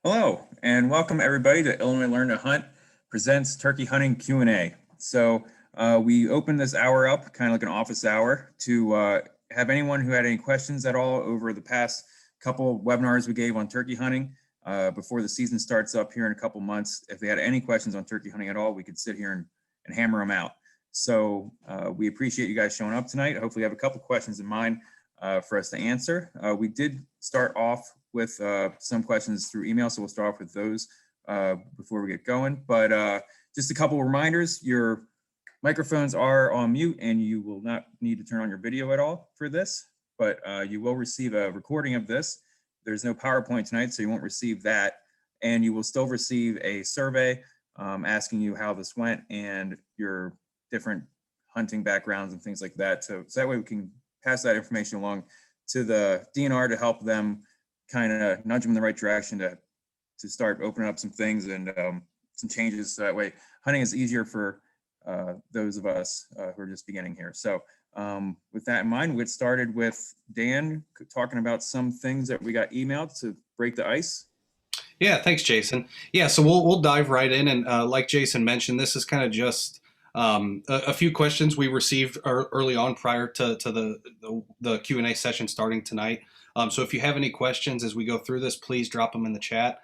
Hello, and welcome everybody to Illinois Learn to Hunt presents Turkey Hunting Q&A. We opened this hour up, kind of like an office hour, to have anyone who had any questions at all over the past couple webinars we gave on turkey hunting before the season starts up here in a couple months. If they had any questions on turkey hunting at all, we could sit here and hammer them out. We appreciate you guys showing up tonight. Hopefully you have a couple questions in mind for us to answer. We did start off with some questions through email, so we'll start off with those before we get going. But just a couple of reminders, your microphones are on mute and you will not need to turn on your video at all for this, but you will receive a recording of this. There's no PowerPoint tonight, so you won't receive that. And you will still receive a survey asking you how this went and your different hunting backgrounds and things like that. So that way we can pass that information along to the DNR to help them kind of nudge them in the right direction to start opening up some things and some changes. So that way hunting is easier for those of us who are just beginning here. So with that in mind, we'll get started with Dan talking about some things that we got emailed to break the ice. Yeah, thanks, Jason. Yeah, so we'll dive right in, and like Jason mentioned, this is kind of just a few questions we received early on prior to the Q&A session starting tonight. So if you have any questions as we go through this, please drop them in the chat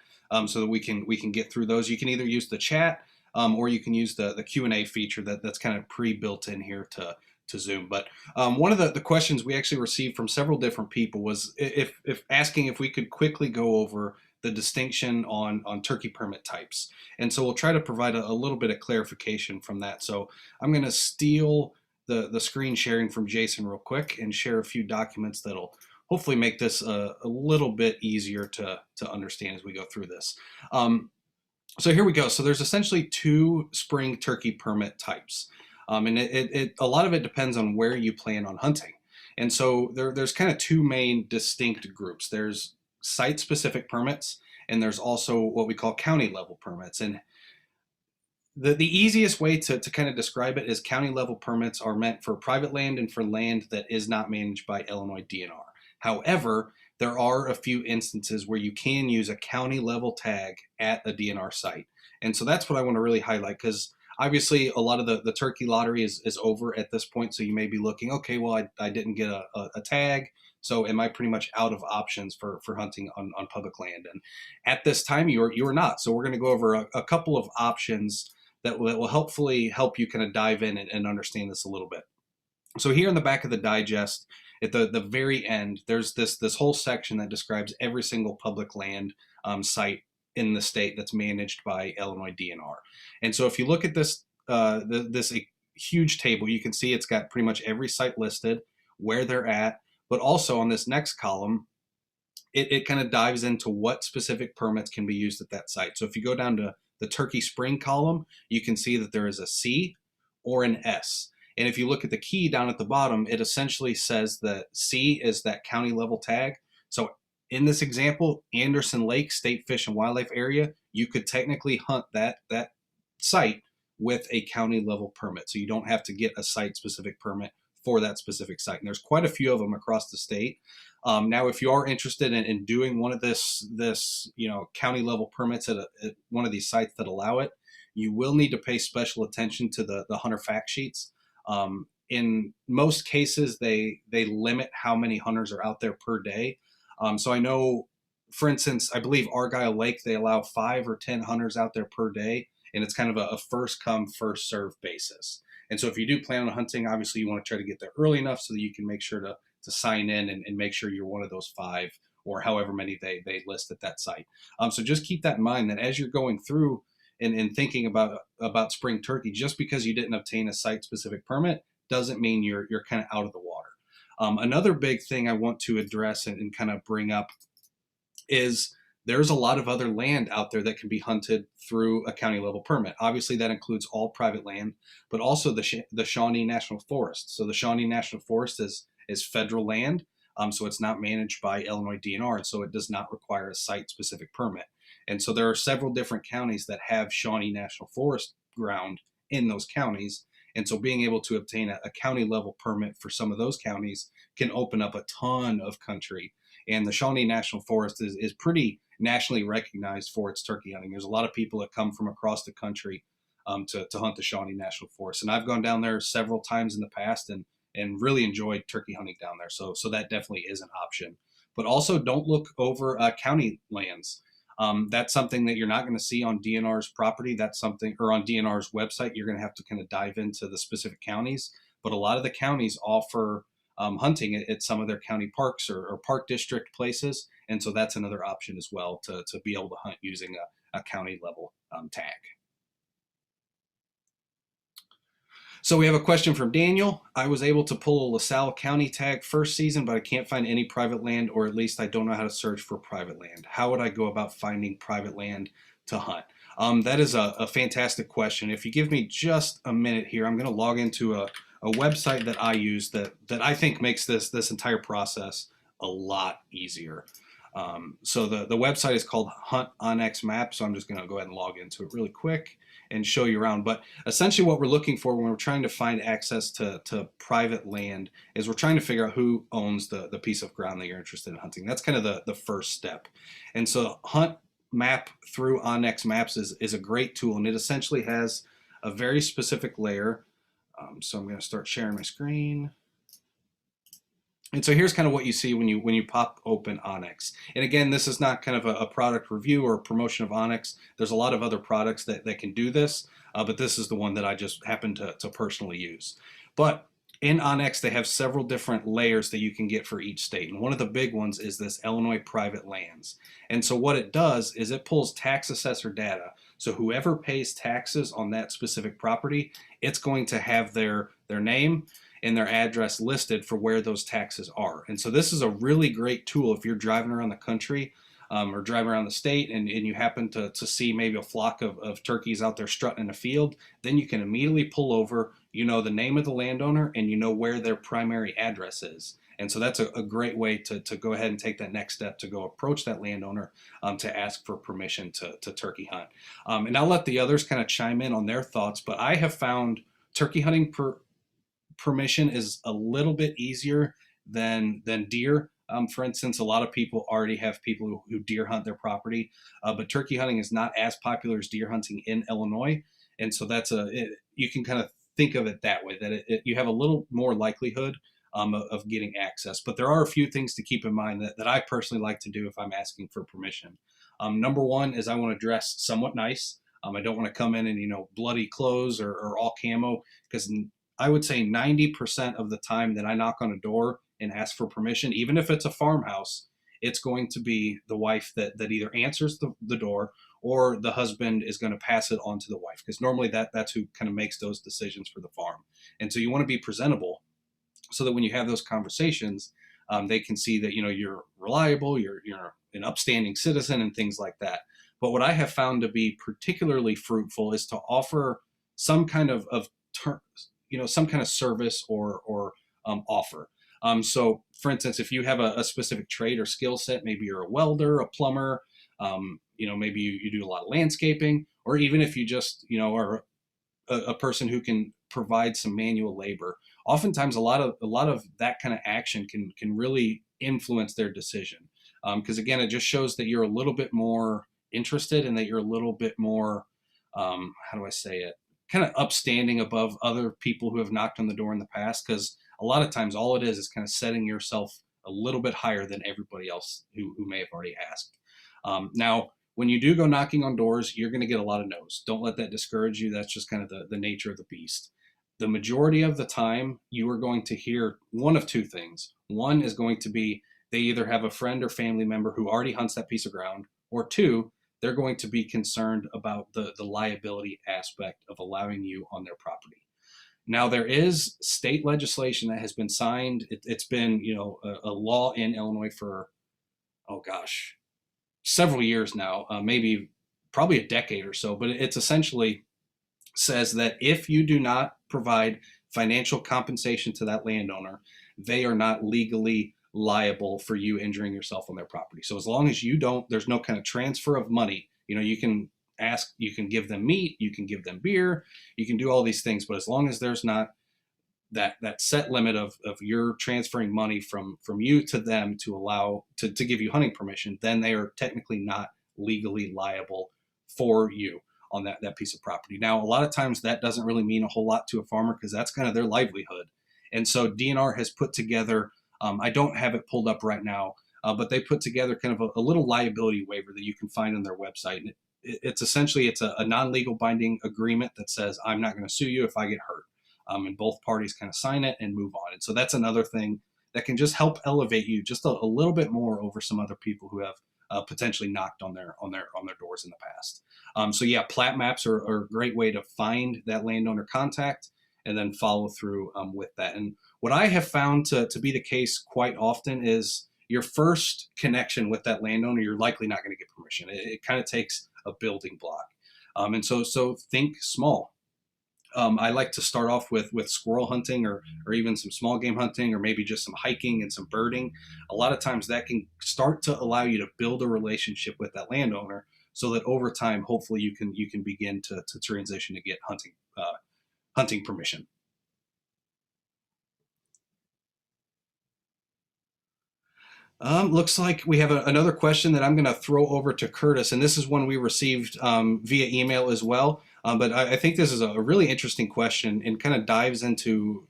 so that we can get through those. You can either use the chat or you can use the Q&A feature that's kind of pre-built in here to Zoom. But one of the questions we actually received from several different people was if asking if we could quickly go over the distinction on turkey permit types. And so we'll try to provide a little bit of clarification from that. So I'm going to steal the screen sharing from Jason real quick and share a few documents that'll hopefully make this a little bit easier to understand as we go through this. So here we go. So there's essentially two spring turkey permit types. And a lot of it depends on where you plan on hunting. And so there's kind of two main distinct groups. There's site-specific permits, and there's also what we call county-level permits. And the easiest way to kind of describe it is county-level permits are meant for private land and for land that is not managed by Illinois DNR. However, there are a few instances where you can use a county-level tag at a DNR site. And so that's what I want to really highlight, because obviously a lot of the turkey lottery is over at this point. So you may be looking, okay, well, I didn't get a tag. So am I pretty much out of options for hunting on public land? And at this time, you're not. So we're going to go over a couple of options that will hopefully help you kind of dive in and understand this a little bit. So here in the back of the digest, at the very end, there's this whole section that describes every single public land site in the state that's managed by Illinois DNR. And so if you look at this this huge table, you can see it's got pretty much every site listed, where they're at, but also on this next column, it kind of dives into what specific permits can be used at that site. So if you go down to the turkey spring column, you can see that there is a C or an S. And if you look at the key down at the bottom, it essentially says that C is that county level tag. So in this example, Anderson Lake State Fish and Wildlife Area, you could technically hunt that site with a county level permit. So you don't have to get a site specific permit for that specific site. And there's quite a few of them across the state. Now, if you are interested in doing one of this county level permits at one of these sites that allow it, you will need to pay special attention to the hunter fact sheets. In most cases, they limit how many hunters are out there per day. So I know, for instance, I believe Argyle Lake, they allow 5 or 10 hunters out there per day, and it's kind of a first come, first serve basis. And so if you do plan on hunting, obviously you want to try to get there early enough so that you can make sure to sign in and make sure you're one of those 5 or however many they list at that site. So just keep that in mind, that as you're going through and thinking about spring turkey, just because you didn't obtain a site specific permit doesn't mean you're kind of out of the water. Another big thing I want to address and kind of bring up is there's a lot of other land out there that can be hunted through a county level permit. Obviously, that includes all private land, but also the Shawnee National Forest. So the Shawnee National Forest is federal land, so it's not managed by Illinois DNR, and so it does not require a site-specific permit. And so there are several different counties that have Shawnee National Forest ground in those counties. And so being able to obtain a county level permit for some of those counties can open up a ton of country. And the Shawnee National Forest is pretty nationally recognized for its turkey hunting. There's a lot of people that come from across the country to hunt the Shawnee National Forest, and I've gone down there several times in the past and really enjoyed turkey hunting down there. So that definitely is an option. But also don't look over county lands. That's something that you're not going to see on DNR's property. That's something, or on DNR's website, you're going to have to kind of dive into the specific counties. But a lot of the counties offer hunting at some of their county parks or park district places. And so that's another option as well to be able to hunt using a county level tag. So we have a question from Daniel. I was able to pull a LaSalle County tag first season, but I can't find any private land, or at least I don't know how to search for private land. How would I go about finding private land to hunt? That is a fantastic question. If you give me just a minute here, I'm going to log into a website that I use that I think makes this entire process a lot easier. So the website is called Hunt Onyx Map. So I'm just going to go ahead and log into it really quick and show you around. But essentially what we're looking for when we're trying to find access to private land is we're trying to figure out who owns the piece of ground that you're interested in hunting. That's kind of the first step. And so Hunt Map through Onyx Maps is a great tool, and it essentially has a very specific layer. So I'm going to start sharing my screen. And so here's kind of what you see when you pop open Onyx. And again, this is not kind of a product review or promotion of Onyx. There's a lot of other products that can do this, but this is the one that I just happen to personally use. But in Onyx, they have several different layers that you can get for each state. And one of the big ones is this Illinois private lands. And so what it does is it pulls tax assessor data. So whoever pays taxes on that specific property, it's going to have their name and their address listed for where those taxes are. And so this is a really great tool if you're driving around the country or driving around the state and you happen to see maybe a flock of turkeys out there strutting in a field, then you can immediately pull over, you know the name of the landowner and you know where their primary address is. And so that's a great way to go ahead and take that next step to go approach that landowner to ask for permission to turkey hunt. And I'll let the others kind of chime in on their thoughts, but I have found turkey hunting permission is a little bit easier than deer. For instance, a lot of people already have people who deer hunt their property, but turkey hunting is not as popular as deer hunting in Illinois. And so you can kind of think of it that way, that you have a little more likelihood of getting access. But there are a few things to keep in mind that I personally like to do if I'm asking for permission. Number one is I want to dress somewhat nice. I don't want to come in bloody clothes or all camo, because I would say 90% of the time that I knock on a door and ask for permission, even if it's a farmhouse, it's going to be the wife that either answers the door or the husband is going to pass it on to the wife, because normally that's who kind of makes those decisions for the farm. And so you want to be presentable so that when you have those conversations, they can see that you're reliable, you're an upstanding citizen and things like that. But what I have found to be particularly fruitful is to offer some kind of some kind of service or offer. So for instance, if you have a specific trade or skill set, maybe you're a welder, a plumber, maybe you do a lot of landscaping, or even if you just, are a person who can provide some manual labor. Oftentimes a lot of that kind of action can really influence their decision. Because again, it just shows that you're a little bit more interested and that you're a little bit more, how do I say it? Kind of upstanding above other people who have knocked on the door in the past, because a lot of times all it is kind of setting yourself a little bit higher than everybody else who may have already asked. Now, when you do go knocking on doors, you're going to get a lot of no's. Don't let that discourage you. That's just kind of the nature of the beast. The majority of the time, you are going to hear one of two things. One is going to be they either have a friend or family member who already hunts that piece of ground, or two, they're going to be concerned about the liability aspect of allowing you on their property. Now, there is state legislation that has been signed. It's been, a law in Illinois for, several years now, maybe probably a decade or so, but it's essentially says that if you do not provide financial compensation to that landowner, they are not legally liable for you injuring yourself on their property. So as long as there's no kind of transfer of money, you can give them meat, you can give them beer, you can do all these things, but as long as there's not that set limit of you're transferring money from you to them to allow to give you hunting permission, then they are technically not legally liable for you on that piece of property. Now, a lot of times that doesn't really mean a whole lot to a farmer because that's kind of their livelihood. And so DNR has put together, I don't have it pulled up right now, but they put together kind of a little liability waiver that you can find on their website. And it's essentially a non-legal binding agreement that says I'm not going to sue you if I get hurt. And both parties kind of sign it and move on. And so that's another thing that can just help elevate you just a little bit more over some other people who have potentially knocked on their doors in the past. So yeah, plat maps are a great way to find that landowner contact and then follow through with that. And what I have found to be the case quite often is your first connection with that landowner, you're likely not going to get permission. It kind of takes a building block. And so think small. I like to start off with squirrel hunting or even some small game hunting or maybe just some hiking and some birding. A lot of times that can start to allow you to build a relationship with that landowner so that over time, hopefully you can begin to transition to get hunting permission. Looks like we have another question that I'm going to throw over to Curtis, and this is one we received via email as well. But I think this is a really interesting question and kind of dives into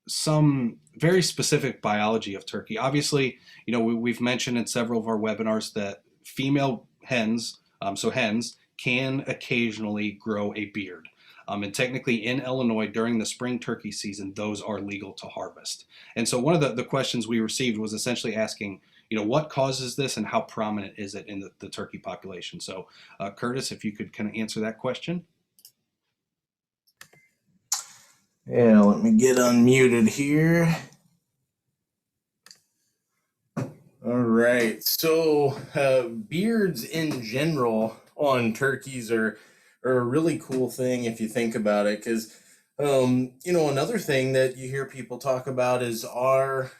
some very specific biology of turkey. Obviously, we've mentioned in several of our webinars that female hens, so hens, can occasionally grow a beard. And technically in Illinois during the spring turkey season, those are legal to harvest. And so one of the questions we received was essentially asking, what causes this and how prominent is it in the turkey population? So Curtis, if you could kind of answer that question. Yeah, let me get unmuted here. All right, so beards in general on turkeys are a really cool thing if you think about it, because another thing that you hear people talk about is are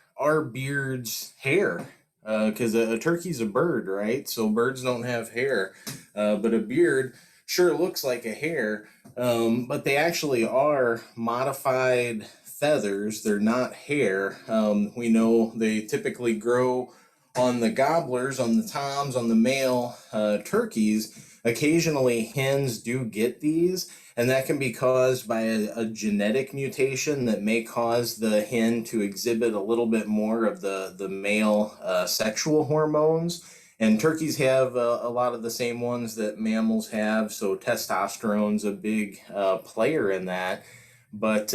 beards hair? Because a turkey's a bird, right? So birds don't have hair, but a beard sure looks like a hair, but they actually are modified feathers. They're not hair. We know they typically grow on the gobblers, on the toms, on the male turkeys. Occasionally hens do get these, and that can be caused by a genetic mutation that may cause the hen to exhibit a little bit more of the male sexual hormones. And turkeys have a lot of the same ones that mammals have, so testosterone's a big player in that. But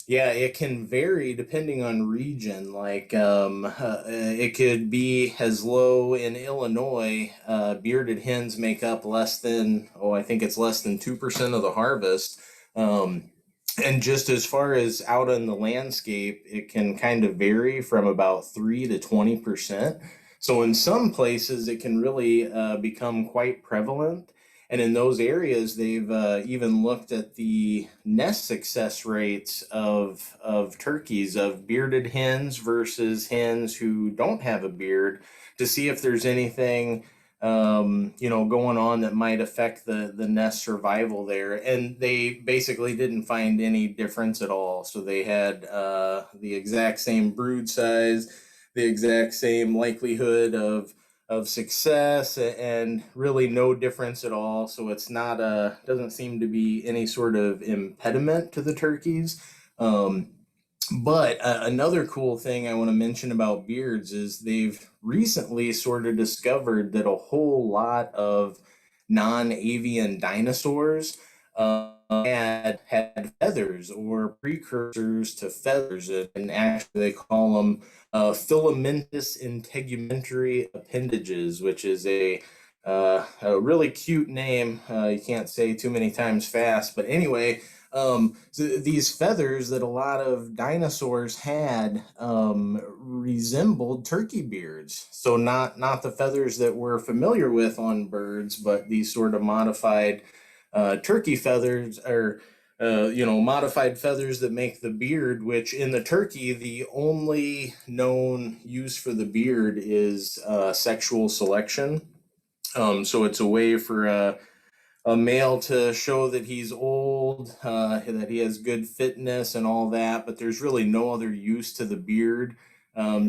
yeah, it can vary depending on region. Like it could be as low in Illinois, bearded hens make up less than, I think it's less than 2% of the harvest. And just as far as out in the landscape, it can kind of vary from about 3 to 20%. So in some places, it can really become quite prevalent. And in those areas, they've even looked at the nest success rates of turkeys, of bearded hens versus hens who don't have a beard, to see if there's anything going on that might affect the nest survival there. And they basically didn't find any difference at all. So they had the exact same brood size, the exact same likelihood of success, and really no difference at all. So it's not doesn't seem to be any sort of impediment to the turkeys. But another cool thing I want to mention about beards is they've recently sort of discovered that a whole lot of non-avian dinosaurs had feathers or precursors to feathers, and actually they call them filamentous integumentary appendages, which is a really cute name. You can't say too many times fast, but anyway, so these feathers that a lot of dinosaurs had resembled turkey beards. So not the feathers that we're familiar with on birds, but these sort of modified turkey feathers, or modified feathers that make the beard, which in the turkey, the only known use for the beard is sexual selection. So it's a way for a male to show that he's old, that he has good fitness and all that, but there's really no other use to the beard.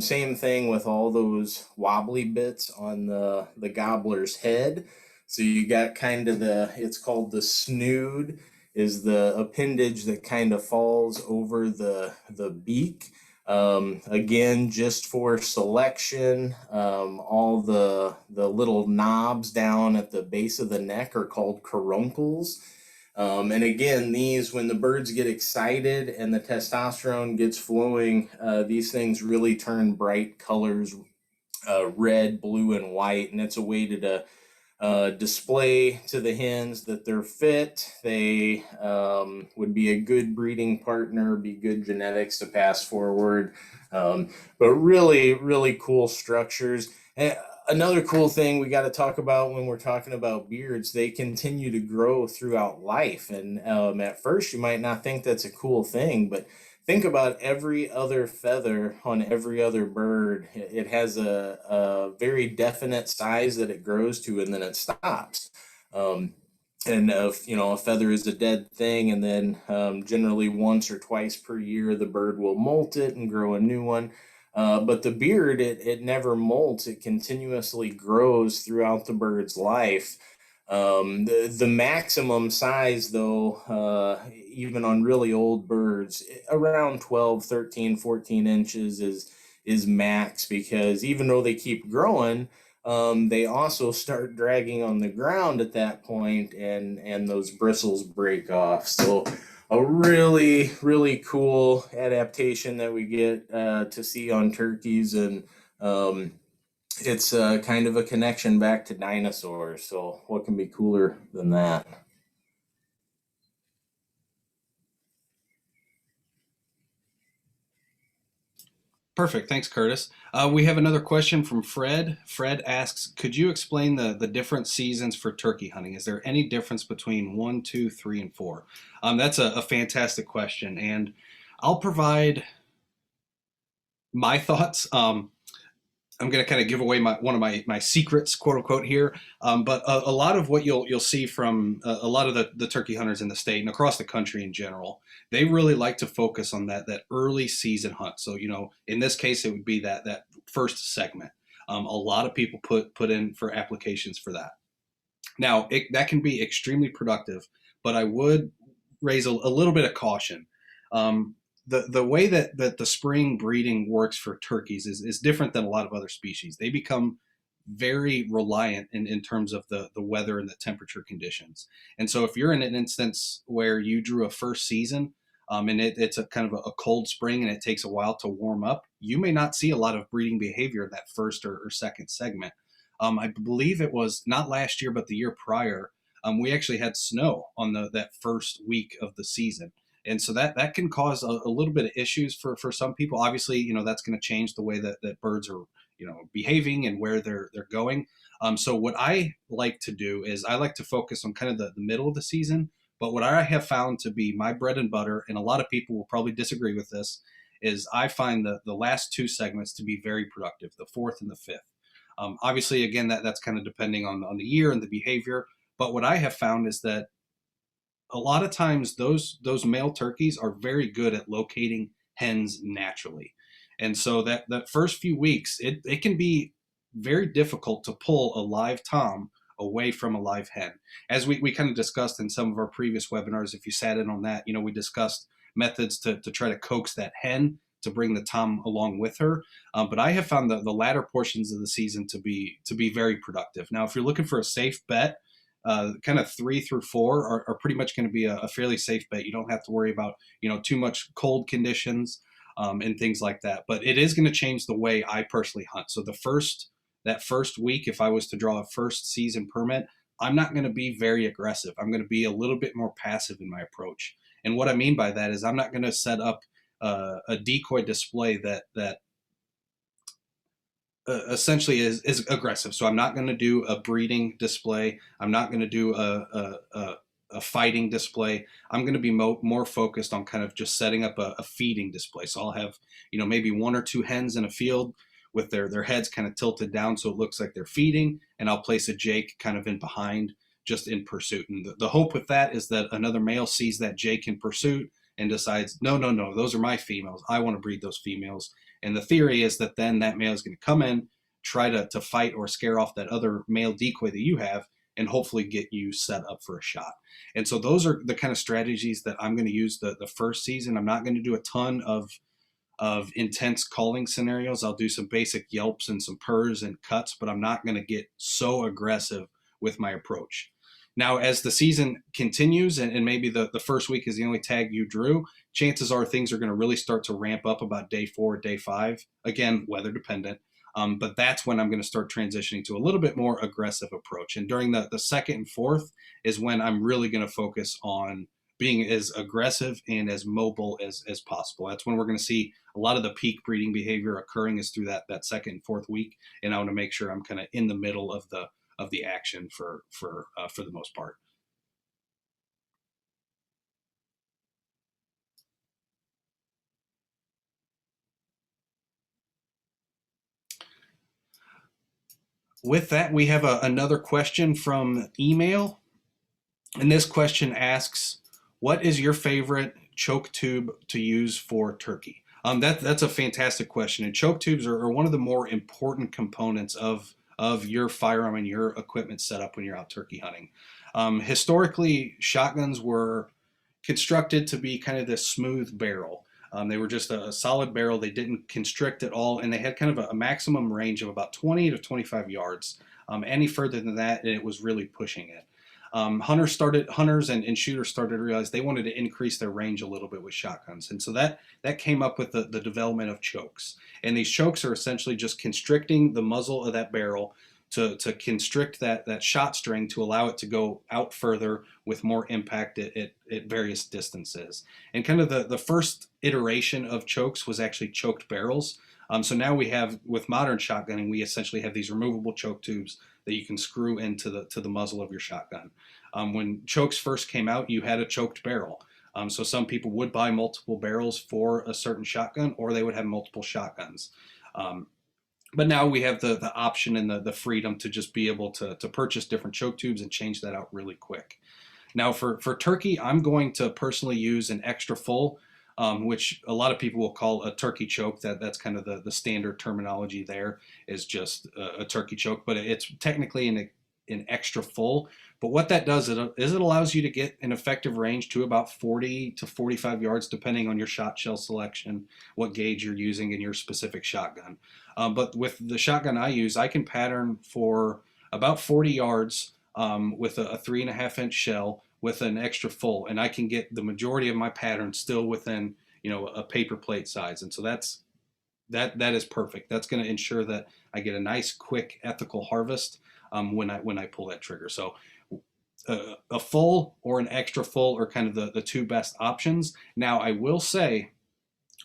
Same thing with all those wobbly bits on the gobbler's head. So you got kind of it's called the snood, is the appendage that kind of falls over the beak. Again, just for selection, all the little knobs down at the base of the neck are called caruncles. And again, these, when the birds get excited and the testosterone gets flowing, these things really turn bright colors, red, blue, and white. And it's a way to display to the hens that they're fit. They would be a good breeding partner, be good genetics to pass forward. But really, really cool structures. And another cool thing we got to talk about when we're talking about beards, they continue to grow throughout life. And at first, you might not think that's a cool thing, but think about every other feather on every other bird. It has a very definite size that it grows to, and then it stops. And if a feather is a dead thing, and then generally once or twice per year the bird will molt it and grow a new one. But the beard, it never molts. It continuously grows throughout the bird's life. The maximum size, though, even on really old birds, around 12, 13, 14 inches is max, because even though they keep growing, they also start dragging on the ground at that point, and those bristles break off. So a really, really cool adaptation that we get to see on turkeys, and it's kind of a connection back to dinosaurs. So what can be cooler than that? Perfect. Thanks, Curtis. We have another question from Fred. Fred asks, could you explain the different seasons for turkey hunting? Is there any difference between 1, 2, 3, and 4? That's a fantastic question, and I'll provide my thoughts. I'm going to kind of give away one of my secrets, quote unquote, here. But a lot of what you'll see from a lot of the turkey hunters in the state and across the country in general, they really like to focus on that early season hunt. So in this case, it would be that first segment. A lot of people put in for applications for that. Now that can be extremely productive, but I would raise a little bit of caution. The way that the spring breeding works for turkeys is different than a lot of other species. They become very reliant in terms of the weather and the temperature conditions. And so if you're in an instance where you drew a first season, and it's a kind of a cold spring and it takes a while to warm up, you may not see a lot of breeding behavior in that first or second segment. I believe it was not last year, but the year prior, we actually had snow on that first week of the season. And so that can cause a little bit of issues for some people. Obviously, that's going to change the way that birds are, behaving and where they're going. So what I like to do is I like to focus on kind of the middle of the season. But what I have found to be my bread and butter, and a lot of people will probably disagree with this, is I find the last two segments to be very productive, the fourth and the fifth. Obviously, again, that's kind of depending on the year and the behavior. But what I have found is that a lot of times those male turkeys are very good at locating hens naturally. And so that first few weeks, it can be very difficult to pull a live tom away from a live hen. As we kind of discussed in some of our previous webinars, if you sat in on that, we discussed methods to try to coax that hen to bring the tom along with her. But I have found the latter portions of the season to be very productive. Now, if you're looking for a safe bet, kind of 3 through 4 are pretty much going to be a fairly safe bet. You don't have to worry about too much cold conditions and things like that. But it is going to change the way I personally hunt. So that first week, if I was to draw a first season permit, I'm not going to be very aggressive. I'm going to be a little bit more passive in my approach. And what I mean by that is I'm not going to set up a decoy display that essentially is aggressive. So I'm not going to do a breeding display. I'm not going to do a fighting display. I'm going to be more focused on kind of just setting up a feeding display. So I'll have, maybe 1 or 2 hens in a field with their heads kind of tilted down so it looks like they're feeding, and I'll place a jake kind of in behind just in pursuit. And the hope with that is that another male sees that Jake in pursuit and decides, no, no, no, those are my females. I want to breed those females. And the theory is that then that male is going to come in, try to fight or scare off that other male decoy that you have, and hopefully get you set up for a shot. And so those are the kind of strategies that I'm going to use the first season. I'm not going to do a ton of intense calling scenarios. I'll do some basic yelps and some purrs and cuts, but I'm not going to get so aggressive with my approach. Now, as the season continues, and maybe the first week is the only tag you drew, chances are things are going to really start to ramp up about day 4, day 5. Again, weather dependent. But that's when I'm going to start transitioning to a little bit more aggressive approach. And during the second and fourth is when I'm really going to focus on being as aggressive and as mobile as possible. That's when we're going to see a lot of the peak breeding behavior occurring is through that second and fourth week. And I want to make sure I'm kind of in the middle of the action for the most part. With that, we have another question from email. And this question asks, what is your favorite choke tube to use for turkey? That's a fantastic question. And choke tubes are one of the more important components of your firearm and your equipment setup when you're out turkey hunting. Historically, shotguns were constructed to be kind of this smooth barrel. They were just a solid barrel. They didn't constrict at all, and they had kind of a maximum range of about 20 to 25 yards. Any further than that, it was really pushing it. Hunters and shooters started to realize they wanted to increase their range a little bit with shotguns, and so that came up with the development of chokes. And these chokes are essentially just constricting the muzzle of that barrel to constrict that shot string to allow it to go out further with more impact at various distances. And kind of the first iteration of chokes was actually choked barrels. So now we have, with modern shotgunning, we essentially have these removable choke tubes that you can screw into the muzzle of your shotgun. When chokes first came out, you had a choked barrel. So some people would buy multiple barrels for a certain shotgun, or they would have multiple shotguns. But now we have the option and the freedom to just be able to purchase different choke tubes and change that out really quick. Now for turkey, I'm going to personally use an extra full, which a lot of people will call a turkey choke. That's kind of the standard terminology there, is just a turkey choke, but it's technically an extra full. But what that does is it allows you to get an effective range to about 40 to 45 yards, depending on your shot shell selection, what gauge you're using in your specific shotgun. But with the shotgun I use, I can pattern for about 40 yards with a 3.5-inch shell with an extra full, and I can get the majority of my pattern still within a paper plate size. And so that is perfect. That's going to ensure that I get a nice, quick, ethical harvest when I pull that trigger. So a full or an extra full are kind of the two best options. Now, I will say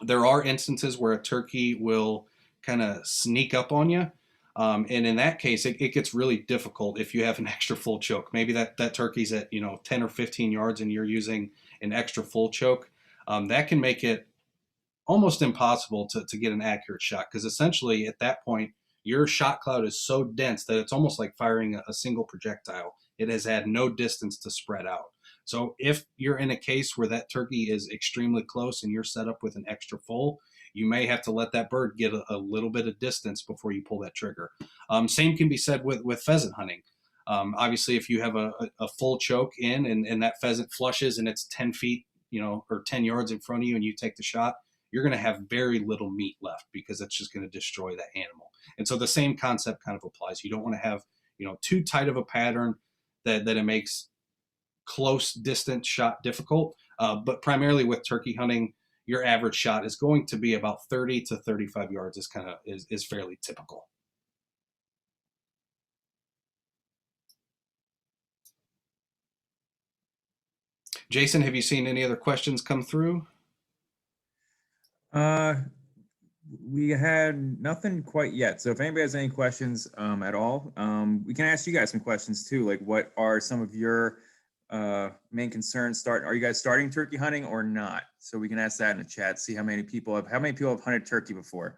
there are instances where a turkey will kind of sneak up on you. And in that case, it gets really difficult if you have an extra full choke. Maybe that turkey's at 10 or 15 yards and you're using an extra full choke. That can make it almost impossible to get an accurate shot, because essentially at that point your shot cloud is so dense that it's almost like firing a single projectile. It has had no distance to spread out. So if you're in a case where that turkey is extremely close and you're set up with an extra full, you may have to let that bird get a little bit of distance before you pull that trigger. Same can be said with pheasant hunting. Obviously, if you have a full choke in and that pheasant flushes and it's 10 feet, or 10 yards in front of you and you take the shot, you're going to have very little meat left because it's just going to destroy that animal. And so the same concept kind of applies. You don't want to have, too tight of a pattern that it makes close distance shot difficult. But primarily with turkey hunting, your average shot is going to be about 30 to 35 yards is fairly typical. Jason, have you seen any other questions come through? We had nothing quite yet. So if anybody has any questions at all, we can ask you guys some questions too. Like, what are some of your main concerns? Are you guys starting turkey hunting or not? So we can ask that in the chat. See how many people have hunted turkey before.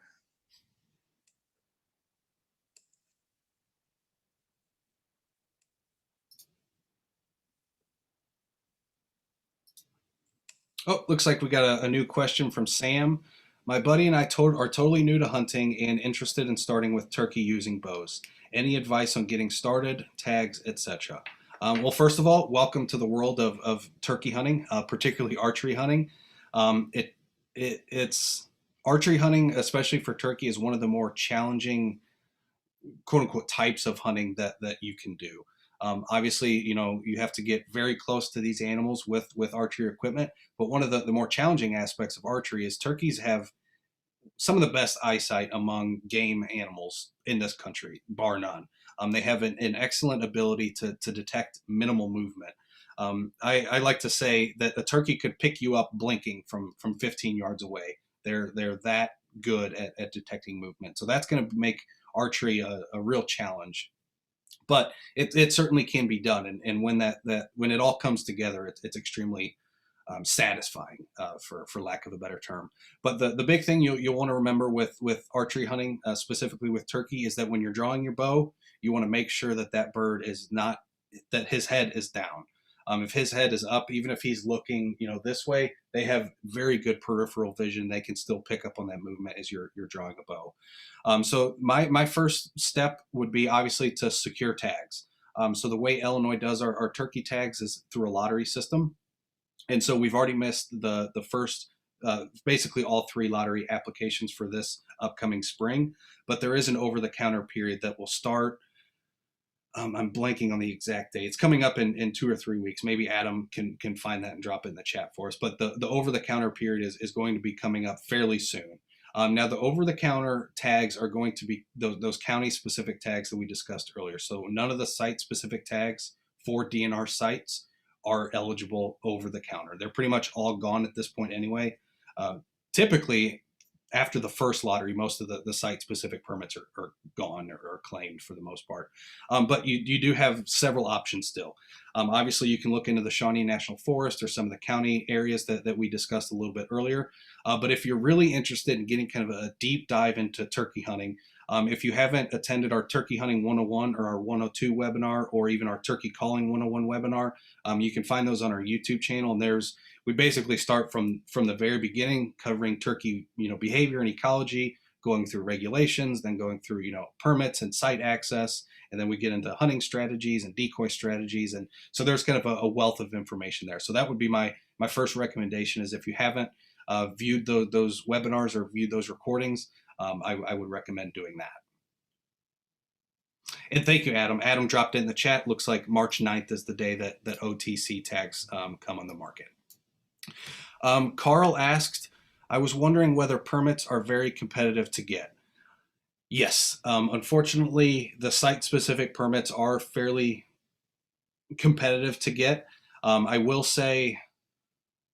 Oh, looks like we got a new question from Sam. My buddy and I are totally new to hunting and interested in starting with turkey using bows. Any advice on getting started, tags, etc.? Well, first of all, welcome to the world of turkey hunting, particularly archery hunting. Um, it, it's archery hunting, especially for turkey, is one of the more challenging quote unquote types of hunting that you can do. Obviously, you have to get very close to these animals with archery equipment. But one of the more challenging aspects of archery is turkeys have some of the best eyesight among game animals in this country, bar none. They have an excellent ability to detect minimal movement. I like to say that a turkey could pick you up blinking from 15 yards away. They're that good at detecting movement. So that's going to make archery a real challenge. But it certainly can be done, and when when it all comes together, it's extremely satisfying, for lack of a better term. But the big thing you'll want to remember with archery hunting, specifically with turkey, is that when you're drawing your bow, you want to make sure that bird is not, that his head is down. If his head is up, even if he's looking this way, they have very good peripheral vision. They can still pick up on that movement as you're drawing a bow. So my first step would be obviously to secure tags. So the way Illinois does our turkey tags is through a lottery system. And so we've already missed the first, basically all 3 lottery applications for this upcoming spring. But there is an over-the-counter period that will start. I'm blanking on the exact date. It's coming up in 2 or 3 weeks. Maybe Adam can find that and drop it in the chat for us. But the over-the-counter period is going to be coming up fairly soon. Now, the over-the-counter tags are going to be those county-specific tags that we discussed earlier. So none of the site-specific tags for DNR sites are eligible over the counter. They're pretty much all gone at this point anyway. Typically, after the first lottery, most of the site-specific permits are gone or claimed for the most part. But you do have several options still. Obviously, you can look into the Shawnee National Forest or some of the county areas that we discussed a little bit earlier. But if you're really interested in getting kind of a deep dive into turkey hunting, if you haven't attended our Turkey Hunting 101 or our 102 webinar, or even our Turkey Calling 101 webinar, you can find those on our YouTube channel. And we basically start from the very beginning, covering turkey, behavior and ecology, going through regulations, then going through, permits and site access. And then we get into hunting strategies and decoy strategies. And so there's kind of a wealth of information there. So that would be my first recommendation, is if you haven't viewed those webinars or viewed those recordings, I would recommend doing that. And thank you, Adam. Adam dropped in the chat. Looks like March 9th is the day that OTC tags come on the market. Carl asked, I was wondering whether permits are very competitive to get. Yes, unfortunately, the site-specific permits are fairly competitive to get. I will say,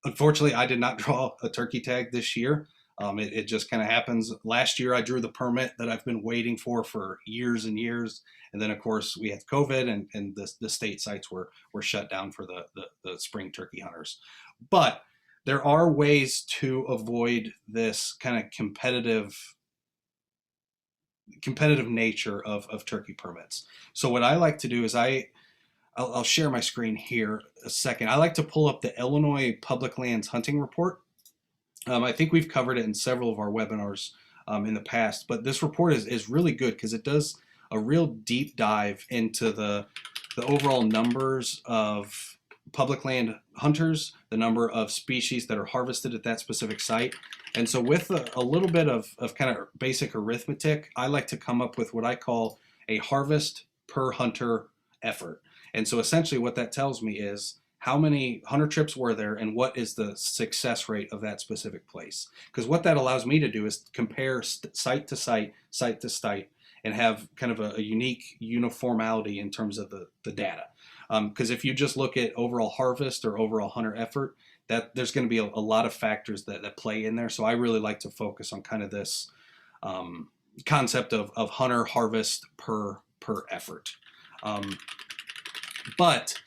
unfortunately, I did not draw a turkey tag this year. It just kind of happens. Last year, I drew the permit that I've been waiting for years and years. And then, of course, we had COVID, and the state sites were shut down for the spring turkey hunters. But there are ways to avoid this kind of competitive nature of turkey permits. So what I like to do is I'll share my screen here a second. I like to pull up the Illinois Public Lands Hunting Report. I think we've covered it in several of our webinars in the past, but this report is really good because it does a real deep dive into the overall numbers of public land hunters, the number of species that are harvested at that specific site. And so with a little bit of kind of basic arithmetic, I like to come up with what I call a harvest per hunter effort. And so essentially what that tells me is how many hunter trips were there and what is the success rate of that specific place. Because what that allows me to do is compare site to site, site to site, and have kind of a unique uniformity in terms of the data. Because if you just look at overall harvest or overall hunter effort, that there's going to be a lot of factors that play in there. So I really like to focus on kind of this concept of hunter harvest per effort. But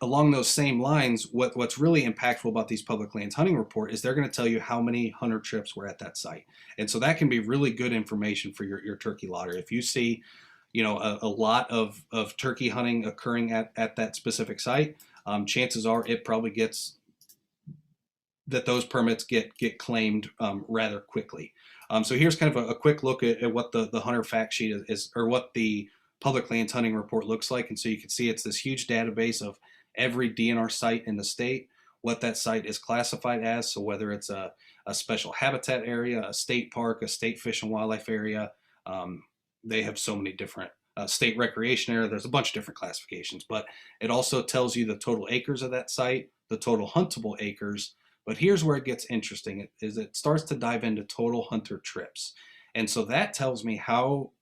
along those same lines, what's really impactful about these public lands hunting report is they're going to tell you how many hunter trips were at that site. And so that can be really good information for your turkey lottery. If you see, a lot of turkey hunting occurring at that specific site, chances are it probably gets that those permits get claimed rather quickly. So here's kind of a quick look at what the hunter fact sheet is, or what the public lands hunting report looks like. And so you can see it's this huge database of every DNR site in the state, what that site is classified as. So whether it's a special habitat area, a state park, a state fish and wildlife area, they have so many different state recreation area. There's a bunch of different classifications, but it also tells you the total acres of that site, the total huntable acres. But here's where it gets interesting, is it starts to dive into total hunter trips. And so that tells me how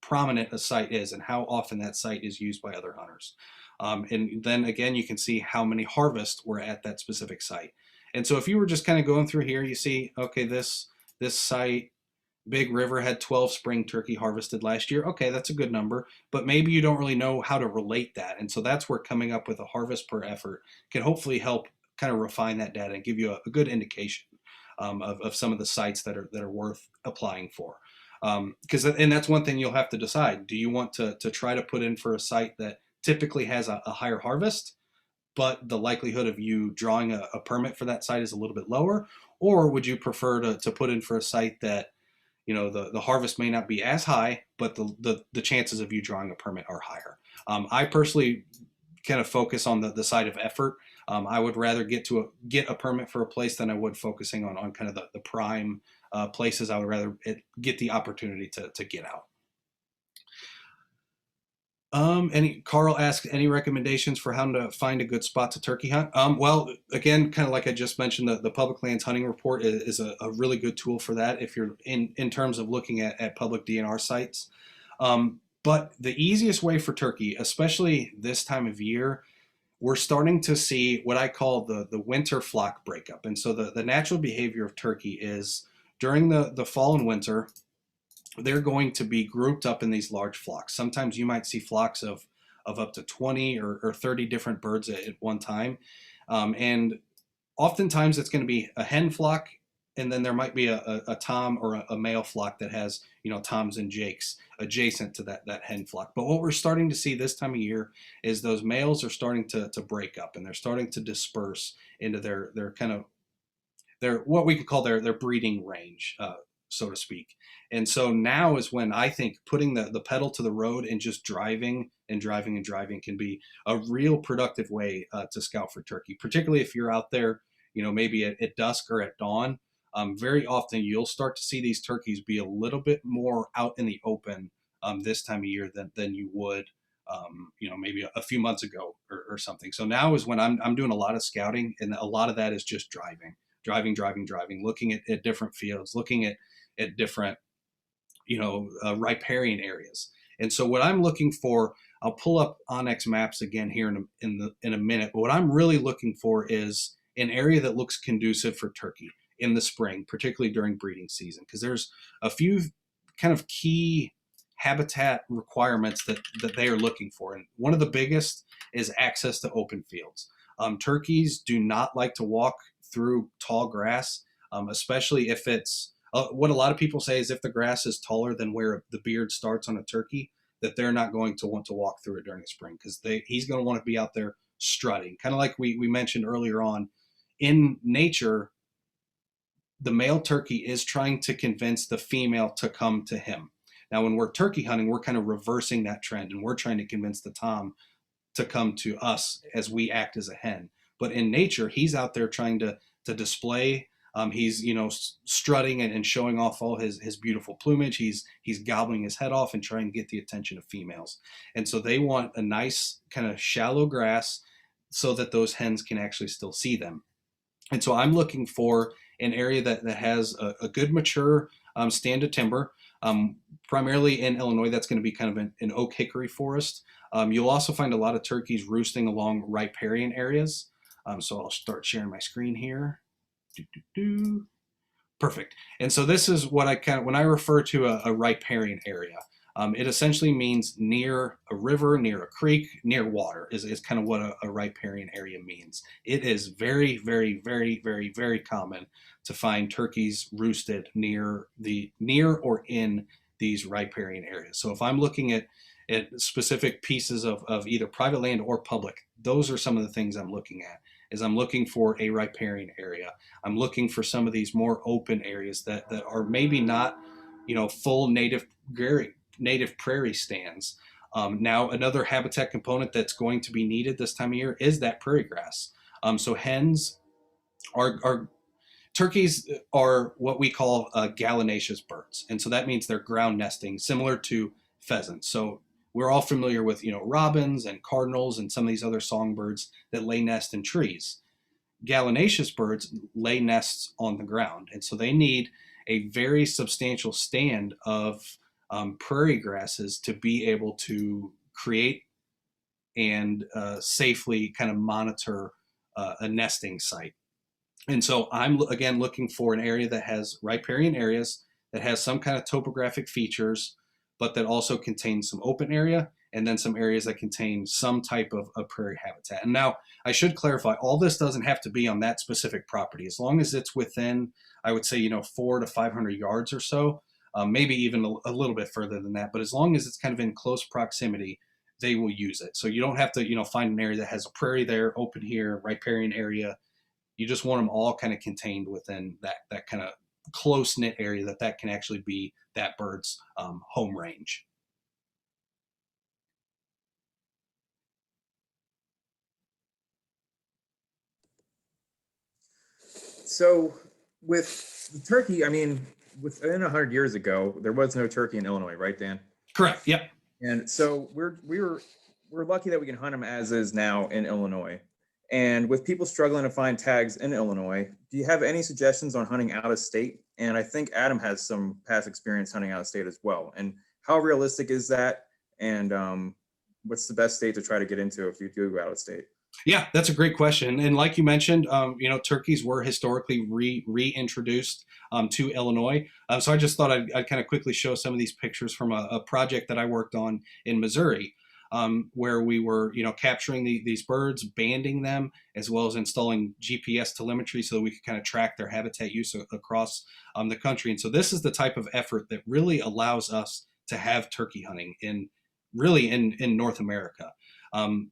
prominent a site is and how often that site is used by other hunters. And then again, you can see how many harvests were at that specific site. And so if you were just kind of going through here, you see, okay, this site, Big River, had 12 spring turkey harvested last year. Okay, that's a good number, but maybe you don't really know how to relate that. And so that's where coming up with a harvest per effort can hopefully help kind of refine that data and give you a good indication of some of the sites that are worth applying for. And that's one thing you'll have to decide. Do you want to try to put in for a site that typically has a higher harvest, but the likelihood of you drawing a permit for that site is a little bit lower? Or would you prefer to put in for a site that, the harvest may not be as high, but the chances of you drawing a permit are higher? I personally kind of focus on the side of effort. I would rather get a permit for a place than I would focusing on kind of the prime places. I would rather get the opportunity to get out. Carl asked, any recommendations for how to find a good spot to turkey hunt? Well, again, kind of like I just mentioned, the Public Lands Hunting Report is a really good tool for that if you're in terms of looking at public DNR sites. But the easiest way for turkey, especially this time of year, we're starting to see what I call the winter flock breakup. And so the natural behavior of turkey is during the fall and winter, they're going to be grouped up in these large flocks. Sometimes you might see flocks of up to 20 or 30 different birds at one time. And oftentimes it's going to be a hen flock, and then there might be a tom or a male flock that has, toms and jakes adjacent to that hen flock. But what we're starting to see this time of year is those males are starting to break up, and they're starting to disperse into their kind of what we could call their breeding range, so to speak. And so now is when I think putting the pedal to the road and just driving can be a real productive way to scout for turkey, particularly if you're out there, maybe at dusk or at dawn. Very often you'll start to see these turkeys be a little bit more out in the open this time of year than you would, maybe a few months ago or something. So now is when I'm doing a lot of scouting, and a lot of that is just driving, looking at different fields, looking at different, riparian areas. And so what I'm looking for, I'll pull up Onyx maps again here in a minute, but what I'm really looking for is an area that looks conducive for turkey in the spring, particularly during breeding season, because there's a few kind of key habitat requirements that they are looking for. And one of the biggest is access to open fields. Turkeys do not like to walk through tall grass, especially if it's what a lot of people say is if the grass is taller than where the beard starts on a turkey, that they're not going to want to walk through it during the spring, because he's going to want to be out there strutting. Kind of like we mentioned earlier on, in nature, the male turkey is trying to convince the female to come to him. Now, when we're turkey hunting, we're kind of reversing that trend, and we're trying to convince the tom to come to us as we act as a hen. But in nature, he's out there trying to display. He's strutting and showing off all his beautiful plumage. He's gobbling his head off and trying to get the attention of females. And so they want a nice kind of shallow grass so that those hens can actually still see them. And so I'm looking for an area that has a good mature stand of timber. Primarily in Illinois, that's going to be kind of an oak hickory forest. You'll also find a lot of turkeys roosting along riparian areas. So I'll start sharing my screen here. Perfect. And so this is what when I refer to a riparian area, it essentially means near a river, near a creek, near water is kind of what a riparian area means. It is very, very, very, very, very common to find turkeys roosted near or in these riparian areas. So if I'm looking at specific pieces of either private land or public, those are some of the things I'm looking at. is I'm looking for a riparian area. I'm looking for some of these more open areas that are maybe not, full native prairie stands. Now, another habitat component that's going to be needed this time of year is that prairie grass. So hens are turkeys are what we call gallinaceous birds, and so that means they're ground nesting, similar to pheasants. So we're all familiar with robins and cardinals and some of these other songbirds that lay nest in trees. Gallinaceous birds lay nests on the ground, and so they need a very substantial stand of prairie grasses to be able to create and safely kind of monitor a nesting site. And so I'm again looking for an area that has riparian areas, that has some kind of topographic features, but that also contains some open area and then some areas that contain some type of prairie habitat. And now I should clarify, all this doesn't have to be on that specific property. As long as it's within, I would say, 400 to 500 yards or so, maybe even a little bit further than that. But as long as it's kind of in close proximity, they will use it. So you don't have to, find an area that has a prairie there, open here, riparian area. You just want them all kind of contained within that kind of close knit area that can actually be that bird's home range. So with the turkey, I mean, within 100 years ago, there was no turkey in Illinois, right, Dan? Correct. Yep. And so we're lucky that we can hunt them as is now in Illinois. And with people struggling to find tags in Illinois, do you have any suggestions on hunting out of state? And I think Adam has some past experience hunting out of state as well. And how realistic is that? And what's the best state to try to get into if you do go out of state? Yeah, that's a great question. And like you mentioned, turkeys were historically reintroduced to Illinois. So I just thought I'd kind of quickly show some of these pictures from a project that I worked on in Missouri, where we were, capturing these birds, banding them, as well as installing GPS telemetry so that we could kind of track their habitat use across the country. And so this is the type of effort that really allows us to have turkey hunting in North America.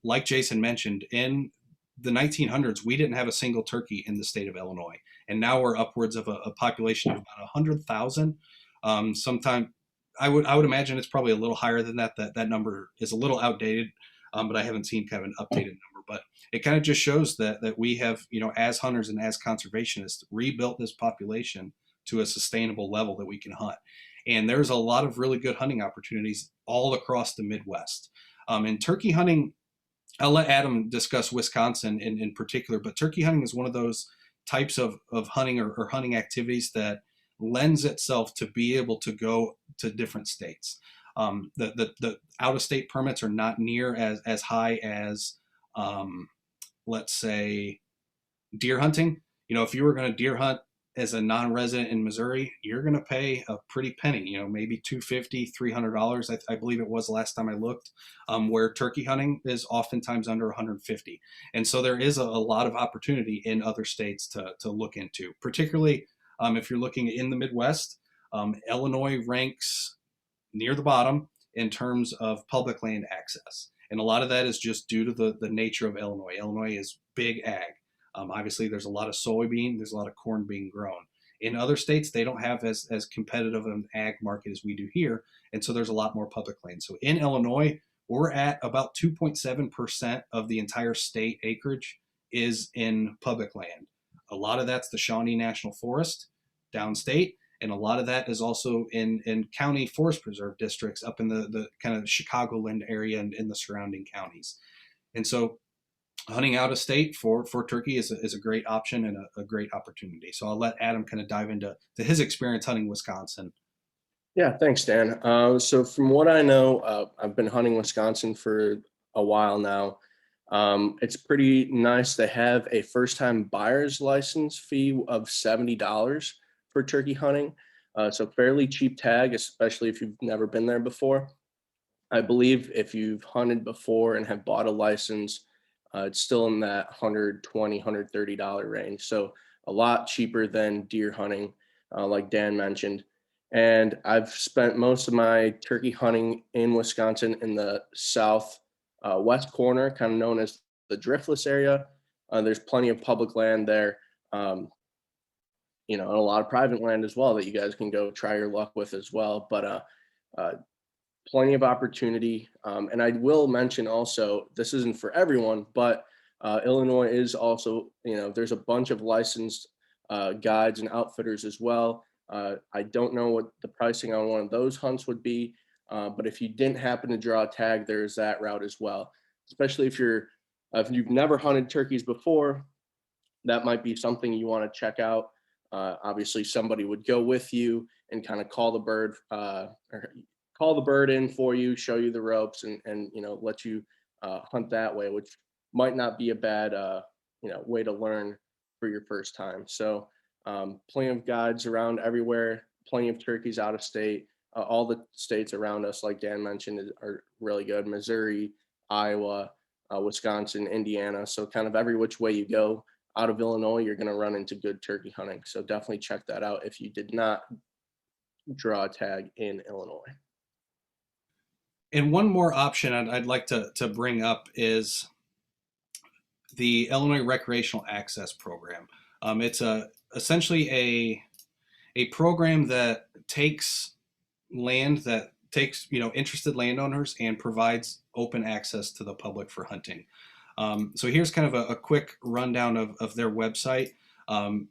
Like Jason mentioned, in the 1900s, we didn't have a single turkey in the state of Illinois, and now we're upwards of a population of about 100,000. Sometime I would imagine it's probably a little higher than that. That number is a little outdated, but I haven't seen kind of an updated number. But it kind of just shows that we have, as hunters and as conservationists, rebuilt this population to a sustainable level that we can hunt. And there's a lot of really good hunting opportunities all across the Midwest. And turkey hunting, I'll let Adam discuss Wisconsin in particular, but turkey hunting is one of those types of hunting or hunting activities that lends itself to be able to go to different states. The out-of-state permits are not near as high as, let's say, deer hunting. If you were going to deer hunt as a non-resident in Missouri, you're going to pay a pretty penny, maybe $250, $300. I believe it was last time I looked, where turkey hunting is oftentimes under 150. And so there is a lot of opportunity in other states to look into, particularly if you're looking in the Midwest. Illinois ranks near the bottom in terms of public land access. And a lot of that is just due to the nature of Illinois. Illinois is big ag. Obviously, there's a lot of soybean, there's a lot of corn being grown. In other states, they don't have as competitive an ag market as we do here, and so there's a lot more public land. So in Illinois, we're at about 2.7% of the entire state acreage is in public land. A lot of that's the Shawnee National Forest downstate, and a lot of that is also in county forest preserve districts up in the kind of Chicagoland area and in the surrounding counties. And so hunting out of state for turkey is a great option and a great opportunity. So I'll let Adam kind of dive into his experience hunting Wisconsin. Yeah, thanks, Dan. So from what I know, I've been hunting Wisconsin for a while now. It's pretty nice to have a first-time buyer's license fee of $70 for turkey hunting. So fairly cheap tag, especially if you've never been there before. I believe if you've hunted before and have bought a license, it's still in that $120, $130 range. So a lot cheaper than deer hunting, like Dan mentioned. And I've spent most of my turkey hunting in Wisconsin in the south west corner, kind of known as the driftless area. There's plenty of public land there, and a lot of private land as well that you guys can go try your luck with as well. But uh, plenty of opportunity. And I will mention also, this isn't for everyone, but Illinois is also, there's a bunch of licensed guides and outfitters as well. I don't know what the pricing on one of those hunts would be, but if you didn't happen to draw a tag, there's that route as well. Especially if you've never hunted turkeys before, that might be something you want to check out. Obviously, somebody would go with you and kind of call the bird in for you, show you the ropes, and let you hunt that way, which might not be a bad way to learn for your first time. So plenty of guides around everywhere, plenty of turkeys out of state. All the states around us, like Dan mentioned, are really good. Missouri, Iowa, Wisconsin, Indiana. So kind of every which way you go out of Illinois, you're going to run into good turkey hunting. So definitely check that out if you did not draw a tag in Illinois. And one more option I'd like to bring up is the Illinois Recreational Access Program. It's essentially a program that takes land, that takes interested landowners and provides open access to the public for hunting. So here's kind of a quick rundown of their website.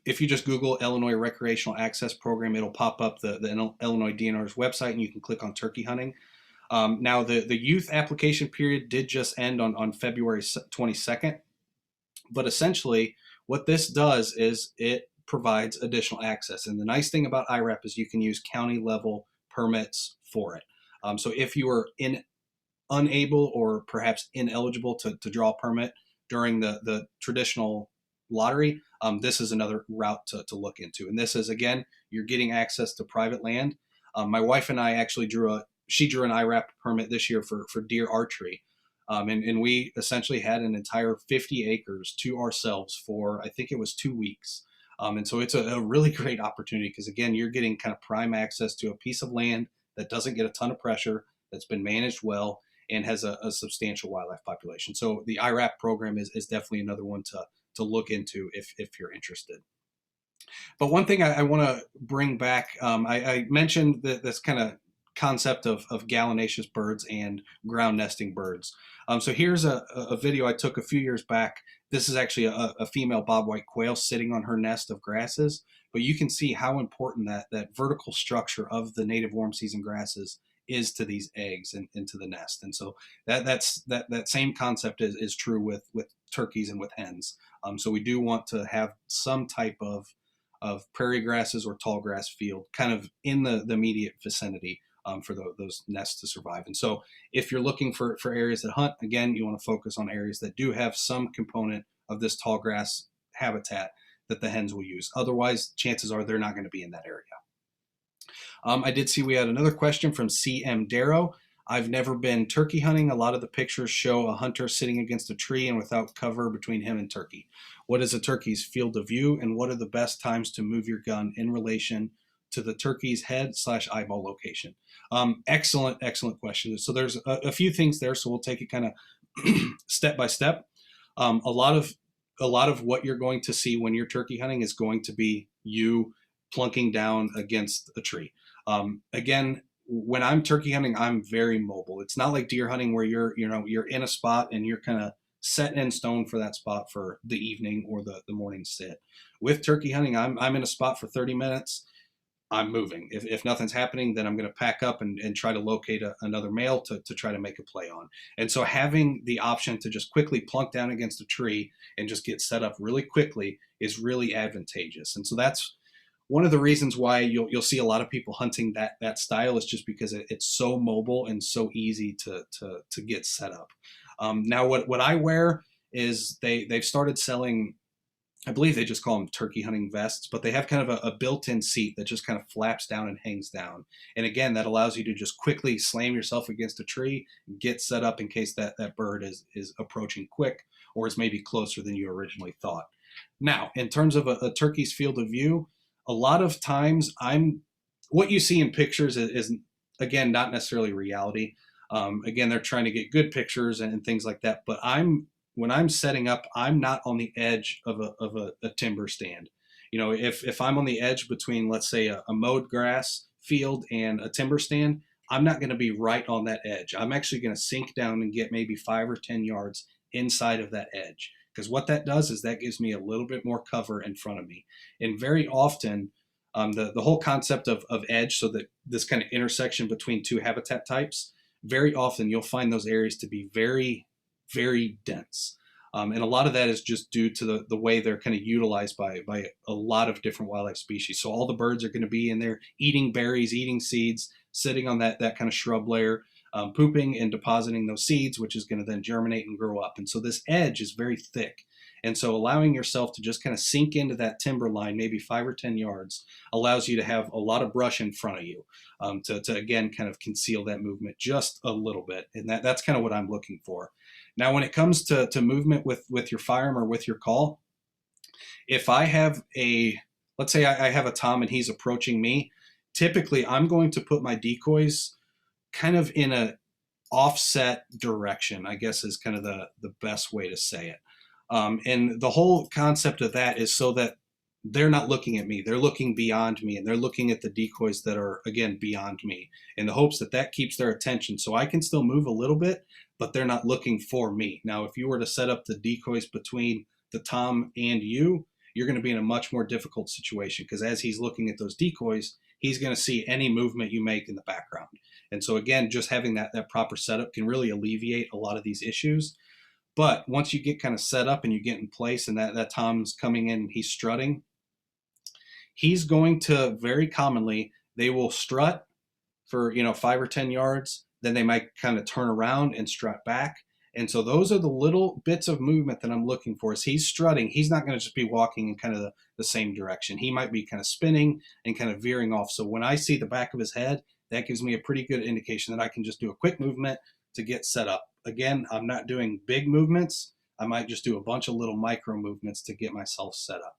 If you just Google Illinois Recreational Access Program, it'll pop up the Illinois DNR's website, and you can click on turkey hunting. Now, the youth application period did just end on February 22nd, but essentially what this does is it provides additional access. And the nice thing about IRAP is you can use county level permits for it. So if you are unable or perhaps ineligible to draw a permit during the traditional lottery, this is another route to look into. And this is, again, you're getting access to private land. My wife and I actually drew an IRAP permit this year for deer archery. And we essentially had an entire 50 acres to ourselves for, I think it was 2 weeks. And so it's a really great opportunity because, again, you're getting kind of prime access to a piece of land that doesn't get a ton of pressure, that's been managed well, and has a substantial wildlife population. So the IRAP program is definitely another one to look into if you're interested. But one thing I want to bring back, I mentioned this kind of concept of gallinaceous birds and ground nesting birds. So here's a video I took a few years back. This is actually a female bobwhite quail sitting on her nest of grasses, but you can see how important that vertical structure of the native warm season grasses is to these eggs and into the nest. And so that same concept is true with turkeys and with hens. So we do want to have some type of prairie grasses or tall grass field kind of in the immediate vicinity for those nests to survive. And so if you're looking for areas that hunt, again, you want to focus on areas that do have some component of this tall grass habitat that the hens will use. Otherwise, chances are they're not going to be in that area. I did see we had another question from CM Darrow. I've never been turkey hunting. A lot of the pictures show a hunter sitting against a tree and without cover between him and turkey. What is a turkey's field of view, and what are the best times to move your gun in relation to the turkey's head/eyeball location? Excellent question. So there's a few things there, so we'll take it kind of step by step. A lot of what you're going to see when you're turkey hunting is going to be you plunking down against a tree. Again, when I'm turkey hunting, I'm very mobile. It's not like deer hunting where you're in a spot and you're kind of set in stone for that spot for the evening or the morning sit. With turkey hunting, I'm in a spot for 30 minutes. I'm moving. If nothing's happening, then I'm going to pack up and try to locate another male to try to make a play on. And so having the option to just quickly plunk down against a tree and just get set up really quickly is really advantageous. And so that's one of the reasons why you'll see a lot of people hunting that style, is just because it's so mobile and so easy to get set up. Now, what I wear is they've started selling, I believe they just call them turkey hunting vests, but they have kind of a built-in seat that just kind of flaps down and hangs down. And again, that allows you to just quickly slam yourself against a tree, get set up in case that bird is approaching quick or is maybe closer than you originally thought. Now, in terms of a turkey's field of view, a lot of times what you see in pictures is again, not necessarily reality. Again, they're trying to get good pictures and things like that, but I'm when I'm setting up, I'm not on the edge of a timber stand. You know, if I'm on the edge between, let's say, a mowed grass field and a timber stand, I'm not going to be right on that edge. I'm actually going to sink down and get maybe 5 or 10 yards inside of that edge. Because what that does is that gives me a little bit more cover in front of me. And very often, the whole concept of edge, so that this kind of intersection between two habitat types, very often you'll find those areas to be very, very dense. And a lot of that is just due to the way they're kind of utilized by a lot of different wildlife species. So all the birds are going to be in there eating berries, eating seeds, sitting on that kind of shrub layer, pooping and depositing those seeds, which is going to then germinate and grow up. And so this edge is very thick. And so allowing yourself to just kind of sink into that timber line, maybe 5 or 10 yards, allows you to have a lot of brush in front of you, to again, kind of conceal that movement just a little bit. And that's kind of what I'm looking for. Now, when it comes to movement with your firearm or with your call, if I have let's say I have a tom and he's approaching me, typically I'm going to put my decoys kind of in a offset direction, I guess is kind of the best way to say it. And the whole concept of that is so that they're not looking at me, they're looking beyond me, and they're looking at the decoys that are, again, beyond me, in the hopes that that keeps their attention. So I can still move a little bit, but they're not looking for me. Now, if you were to set up the decoys between the tom and you're going to be in a much more difficult situation, because as he's looking at those decoys, he's going to see any movement you make in the background. And so again, just having that proper setup can really alleviate a lot of these issues. But once you get kind of set up and you get in place, and that tom's coming in, he's strutting, he's going to very commonly, they will strut for 5 or 10 yards, then they might kind of turn around and strut back. And so those are the little bits of movement that I'm looking for. As he's strutting, he's not going to just be walking in kind of the same direction. He might be kind of spinning and kind of veering off. So when I see the back of his head, that gives me a pretty good indication that I can just do a quick movement to get set up. Again, I'm not doing big movements. I might just do a bunch of little micro movements to get myself set up.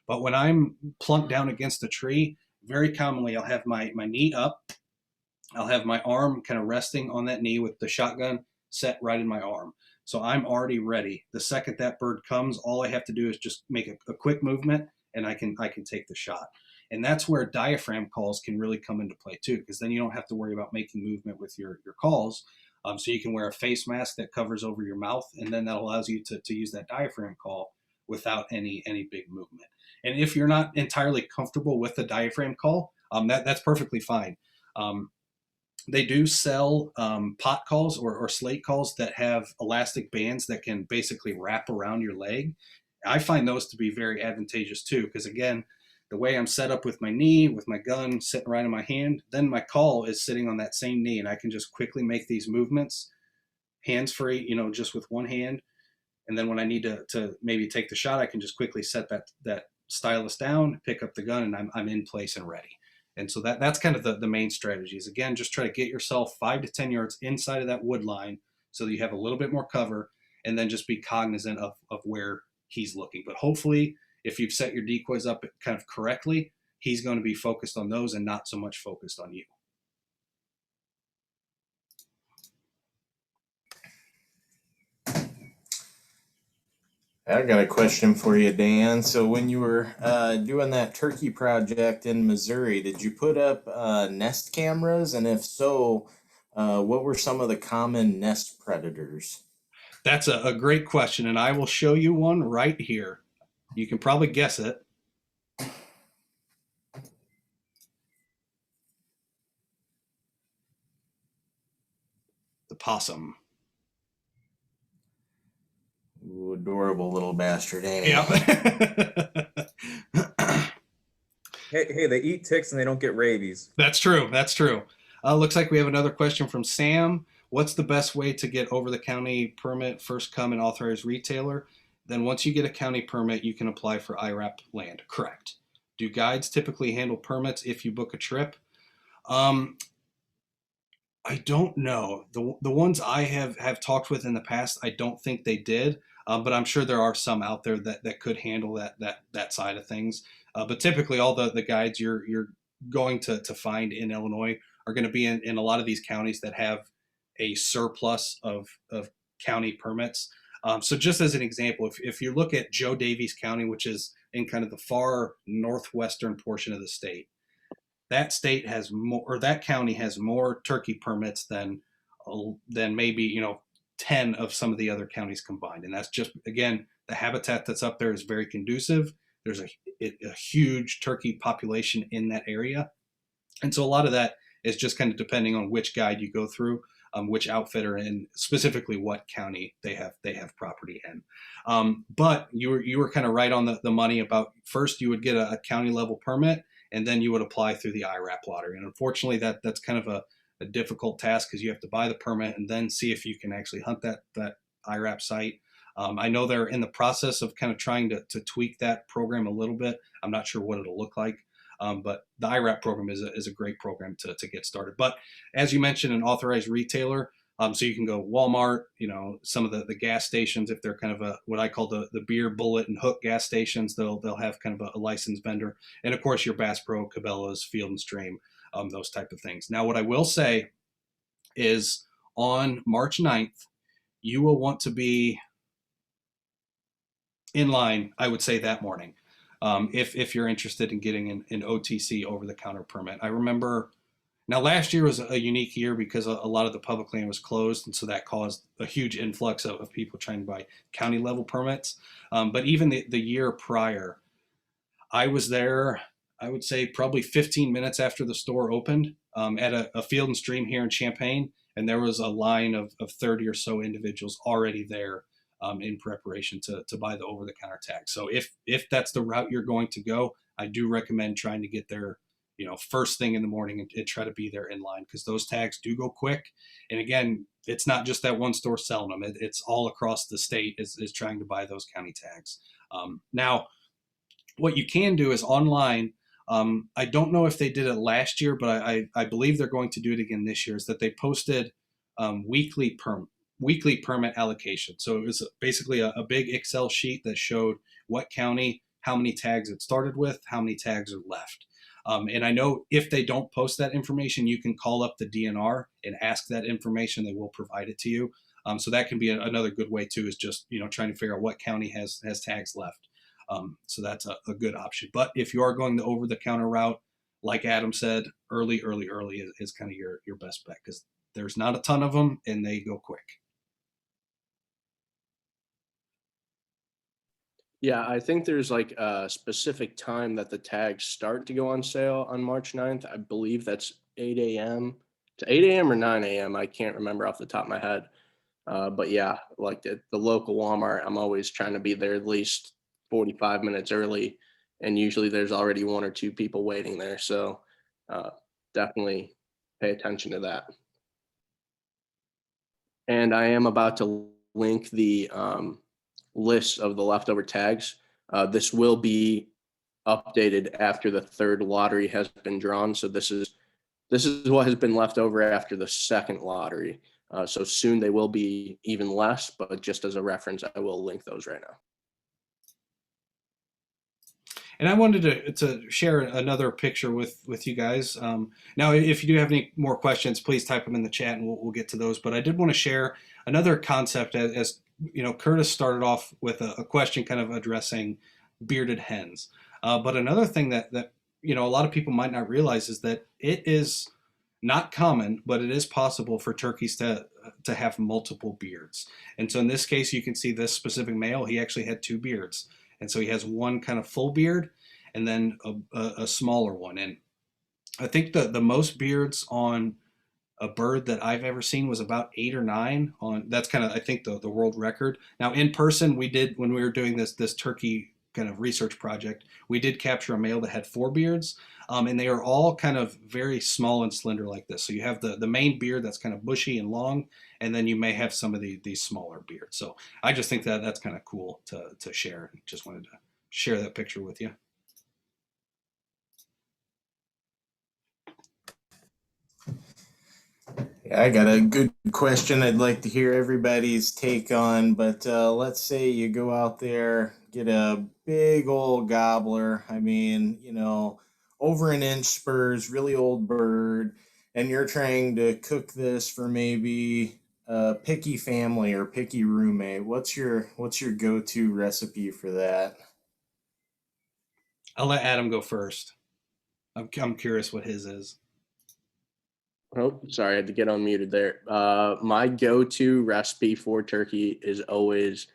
But when I'm plunked down against a tree, very commonly I'll have my knee up. I'll have my arm kind of resting on that knee with the shotgun set right in my arm. So I'm already ready. The second that bird comes, all I have to do is just make a quick movement, and I can take the shot. And that's where diaphragm calls can really come into play too, because then you don't have to worry about making movement with your calls. So you can wear a face mask that covers over your mouth, and then that allows you to use that diaphragm call without any big movement. And if you're not entirely comfortable with the diaphragm call, that's perfectly fine. They do sell pot calls or slate calls that have elastic bands that can basically wrap around your leg. I find those to be very advantageous too, because again, the way I'm set up with my knee, with my gun sitting right in my hand, then my call is sitting on that same knee, and I can just quickly make these movements, hands free, just with one hand. And then when I need to maybe take the shot, I can just quickly set that stylus down, pick up the gun, and I'm in place and ready. And so that's kind of the main strategy is, again, just try to get yourself 5 to 10 yards inside of that wood line so that you have a little bit more cover, and then just be cognizant of where he's looking. But hopefully, if you've set your decoys up kind of correctly, he's going to be focused on those and not so much focused on you. I got a question for you, Dan. So when you were doing that turkey project in Missouri, did you put up nest cameras? And if so, what were some of the common nest predators? That's a great question, and I will show you one right here. You can probably guess it. The possum. Ooh, adorable little bastard, ain't he? Yeah. Hey, they eat ticks and they don't get rabies. That's true. That's true. Looks like we have another question from Sam. What's the best way to get over the county permit? First come and authorized retailer. Then once you get a county permit, you can apply for IRAP land. Correct. Do guides typically handle permits if you book a trip? I don't know. The ones I have talked with in the past, I don't think they did. But I'm sure there are some out there that could handle that side of things. But typically, all the guides you're going to find in Illinois are going to be in a lot of these counties that have a surplus of county permits. So just as an example, if you look at Joe Daviess County, which is in kind of the far northwestern portion of the state, that state has more, or that county has more turkey permits than maybe 10 of some of the other counties combined. And that's just, again, the habitat that's up there is very conducive. There's a huge turkey population in that area, and so a lot of that is just kind of depending on which guide you go through, which outfitter, and specifically what county they have property in. But you were kind of right on the money about, first you would get a county level permit, and then you would apply through the IRAP lottery. And unfortunately, that's kind of a difficult task, because you have to buy the permit and then see if you can actually hunt that IRAP site. I know they're in the process of kind of trying to tweak that program a little bit. I'm not sure what it'll look like. But the IRAP program is a great program to get started. But as you mentioned, an authorized retailer, so you can go Walmart, some of the gas stations, if they're kind of what I call the beer bullet and hook gas stations, they'll have kind of a licensed vendor. And of course your Bass Pro, Cabela's, Field and Stream, those type of things. Now, what I will say is on March 9th, you will want to be in line, I would say, that morning. If you're interested in getting an OTC over-the-counter permit. I remember, now last year was a unique year because a lot of the public land was closed, and so that caused a huge influx of people trying to buy county-level permits. But even the year prior, I was there, I would say probably 15 minutes after the store opened, at a Field and Stream here in Champaign, and there was a line of 30 or so individuals already there, in preparation to buy the over-the-counter tag. So if that's the route you're going to go, I do recommend trying to get there, first thing in the morning, and try to be there in line, because those tags do go quick. And again, it's not just that one store selling them; it's all across the state is trying to buy those county tags. Now, what you can do is online. I don't know if they did it last year, but I believe they're going to do it again this year. Is that they posted weekly permit allocation. So it was basically a big Excel sheet that showed what county, how many tags it started with, how many tags are left. And I know if they don't post that information, you can call up the DNR and ask that information. They will provide it to you. So that can be another good way too, is just, trying to figure out what county has tags left. So that's a good option. But if you are going the over-the-counter route, like Adam said, early is kind of your best bet, because there's not a ton of them and they go quick. Yeah, I think there's like a specific time that the tags start to go on sale on March 9th. I believe that's 8 a.m. to 8 a.m. or 9 a.m. I can't remember off the top of my head. But yeah, like the local Walmart, I'm always trying to be there at least 45 minutes early. And usually there's already one or two people waiting there. So definitely pay attention to that. And I am about to link the list of the leftover tags. This will be updated after the third lottery has been drawn. So this is what has been left over after the second lottery. So soon they will be even less, but just as a reference, I will link those right now. And I wanted to share another picture with you guys. Now, if you do have any more questions, please type them in the chat and we'll get to those. But I did want to share another concept, as Curtis started off with a question kind of addressing bearded hens. But another thing that a lot of people might not realize is that it is not common, but it is possible for turkeys to have multiple beards. And so in this case, you can see this specific male, he actually had two beards. And so he has one kind of full beard and then a smaller one. And I think the most beards on a bird that I've ever seen was about 8 or 9 on, that's kind of, I think, the world record. Now in person, we did, when we were doing this turkey kind of research project, we did capture a male that had 4 beards, and they are all kind of very small and slender like this. So you have the main beard that's kind of bushy and long, and then you may have some of these smaller beards. So I just think that's kind of cool to share. Just wanted to share that picture with you. Yeah, I got a good question I'd like to hear everybody's take on, but let's say you go out there, get a big old gobbler. I mean, over an inch spurs, really old bird, and you're trying to cook this for maybe picky family or picky roommate, what's your go-to recipe for that? I'll let Adam go first. I'm curious what his is. Oh, sorry, I had to get unmuted there. My go-to recipe for turkey is always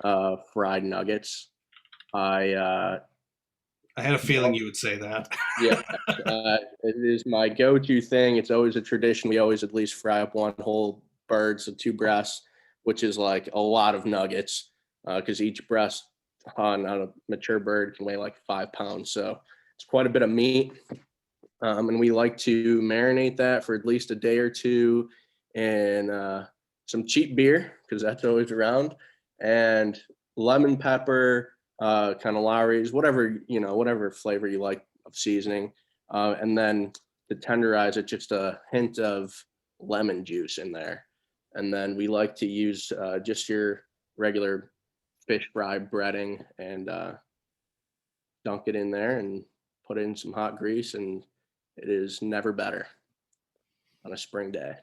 fried nuggets. I I had a feeling you would say that. Yeah, it is my go-to thing. It's always a tradition. We always at least fry up one whole bird, so two breasts, which is like a lot of nuggets, because each breast on a mature bird can weigh like 5 pounds. So it's quite a bit of meat. And we like to marinate that for at least a day or two in some cheap beer, because that's always around, and lemon pepper, kind of Lowry's, whatever flavor you like of seasoning. And then to tenderize it, just a hint of lemon juice in there. And then we like to use just your regular fish fry breading and dunk it in there and put it in some hot grease, and it is never better on a spring day.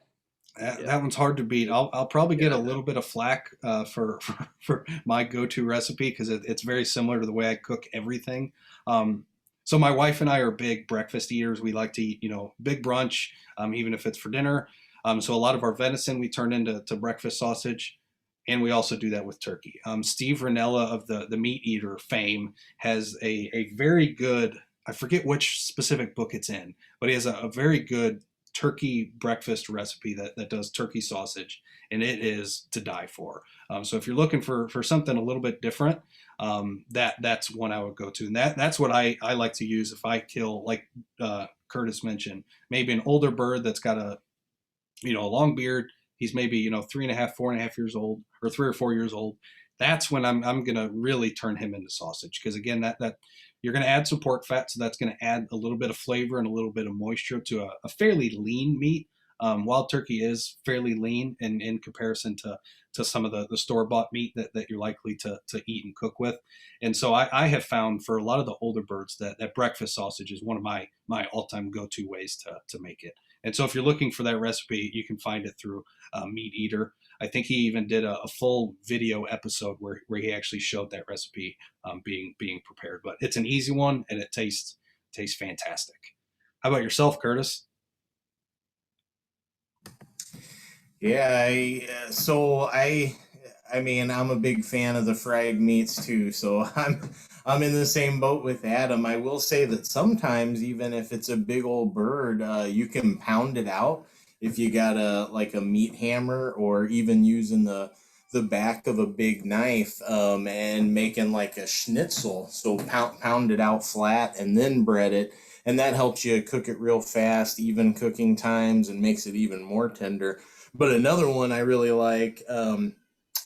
That one's hard to beat. I'll probably get a little bit of flack for my go-to recipe because it's very similar to the way I cook everything. So my wife and I are big breakfast eaters. We like to eat, big brunch, even if it's for dinner. So a lot of our venison we turn into breakfast sausage, and we also do that with turkey. Steve Ranella of the Meat Eater fame has a very good, I forget which specific book it's in, but he has a very good turkey breakfast recipe that does turkey sausage, and it is to die for. So if you're looking for something a little bit different, that's one I would go to, and that's what I like to use if I kill, like Curtis mentioned, maybe an older bird that's got a long beard. He's maybe 3.5, 4.5 years old, or 3 or 4 years old. That's when I'm gonna really turn him into sausage, because again, that you're going to add some pork fat, so that's going to add a little bit of flavor and a little bit of moisture to a fairly lean meat. Wild turkey is fairly lean in comparison to some of the store-bought meat that you're likely to eat and cook with. And so I have found for a lot of the older birds that breakfast sausage is one of my all-time go-to ways to make it. And so if you're looking for that recipe, you can find it through Meat Eater. I think he even did a full video episode where he actually showed that recipe being prepared. But it's an easy one, and it tastes fantastic. How about yourself, Curtis? Yeah, I mean, I'm a big fan of the fried meats too, so I'm in the same boat with Adam. I will say that sometimes, even if it's a big old bird, you can pound it out if you got a meat hammer, or even using the back of a big knife, and making like a schnitzel. So pound it out flat and then bread it, and that helps you cook it real fast, even cooking times, and makes it even more tender. But another one I really like, and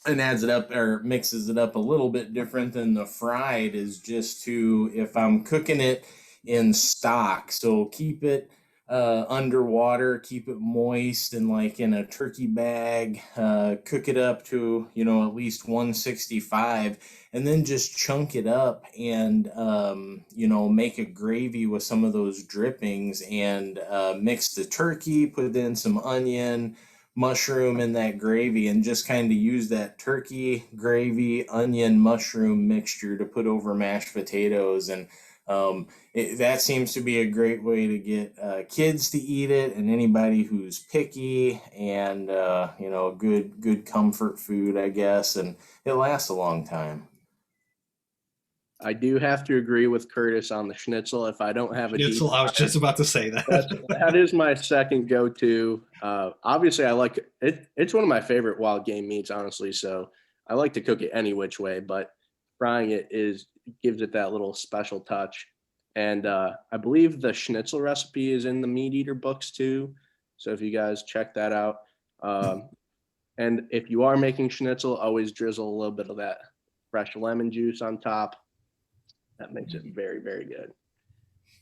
adds it up or mixes it up a little bit different than the fried, is just if I'm cooking it in stock, so keep it underwater, keep it moist, and like in a turkey bag, cook it up to at least 165, and then just chunk it up, and make a gravy with some of those drippings, and mix the turkey, put in some onion, mushroom in that gravy, and just kind of use that turkey gravy onion mushroom mixture to put over mashed potatoes. And that seems to be a great way to get kids to eat it, and anybody who's picky, and good comfort food, I guess, and it lasts a long time. I do have to agree with Curtis on the schnitzel. If I don't have a deep Schnitzel, I was just about to say that. that is my second go-to. Obviously, I like it. It's one of my favorite wild game meats, honestly. So I like to cook it any which way, but frying it gives it that little special touch. And I believe the schnitzel recipe is in the Meat Eater books too. So if you guys check that out, and if you are making schnitzel, always drizzle a little bit of that fresh lemon juice on top. That makes it very, very good.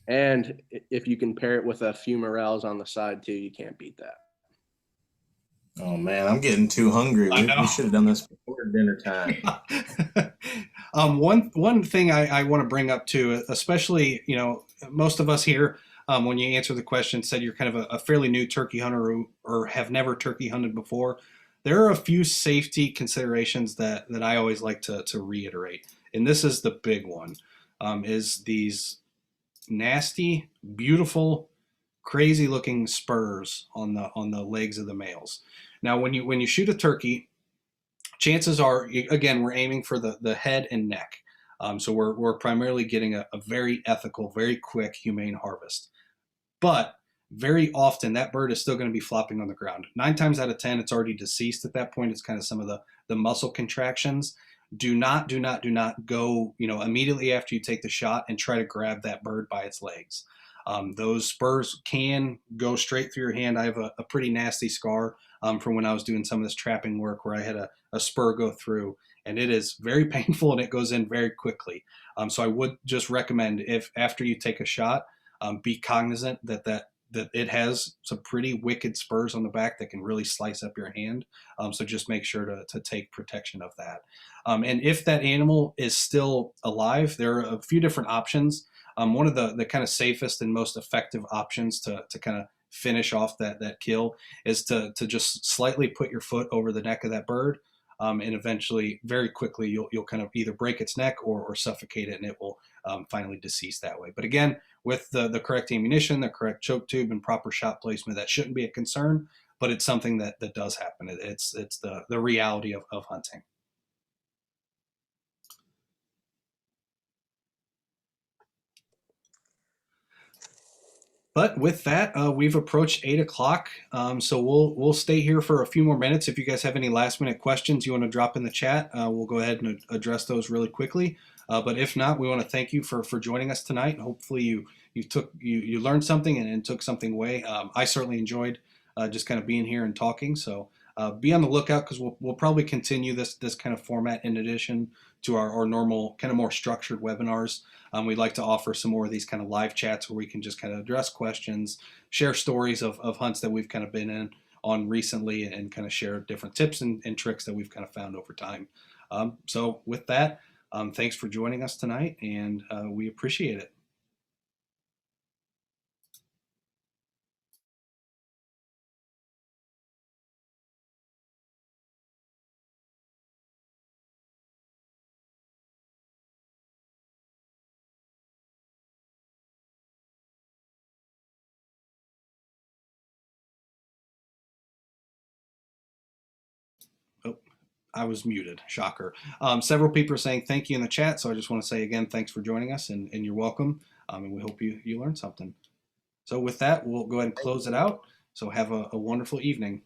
And if you can pair it with a few morels on the side too, you can't beat that. Oh man, I'm getting too hungry. We should have done this before dinner time. One thing I want to bring up too, especially most of us here, when you answer the question, said you're kind of a fairly new turkey hunter, or have never turkey hunted before. there are a few safety considerations that I always like to reiterate, and this is the big one, is these nasty, beautiful, crazy looking spurs on the legs of the males. Now, when you shoot a turkey, chances are, again, we're aiming for the head and neck. So we're primarily getting a very ethical, very quick, humane harvest. But very often that bird is still going to be flopping on the ground. 9 times out of 10, it's already deceased at that point. It's kind of some of the muscle contractions. Do not go, immediately after you take the shot and try to grab that bird by its legs. Those spurs can go straight through your hand. I have a pretty nasty scar from when I was doing some of this trapping work where I had a spur go through, and it is very painful and it goes in very quickly. So I would just recommend, if after you take a shot, be cognizant that it has some pretty wicked spurs on the back that can really slice up your hand. So just make sure to take protection of that. And if that animal is still alive, there are a few different options. One of the kind of safest and most effective options to kind of finish off that kill is to just slightly put your foot over the neck of that bird. And eventually, very quickly, you'll kind of either break its neck or suffocate it, and it will finally decease that way. But again, with the correct ammunition, the correct choke tube, and proper shot placement, that shouldn't be a concern. But it's something that does happen. It's the reality of hunting. But with that, we've approached 8 o'clock, so we'll stay here for a few more minutes. If you guys have any last minute questions you want to drop in the chat, we'll go ahead and address those really quickly. But if not, we want to thank you for joining us tonight. Hopefully you learned something and took something away. I certainly enjoyed just kind of being here and talking. So be on the lookout, because we'll probably continue this kind of format in addition to our normal kind of more structured webinars. We'd like to offer some more of these kind of live chats where we can just kind of address questions, share stories of hunts that we've kind of been on recently, and kind of share different tips and tricks that we've kind of found over time. So with that, thanks for joining us tonight, and we appreciate it. Oh, I was muted. Shocker. Several people are saying thank you in the chat, so I just want to say again, thanks for joining us, and you're welcome. And we hope you learned something. So with that, we'll go ahead and close it out. So have a wonderful evening.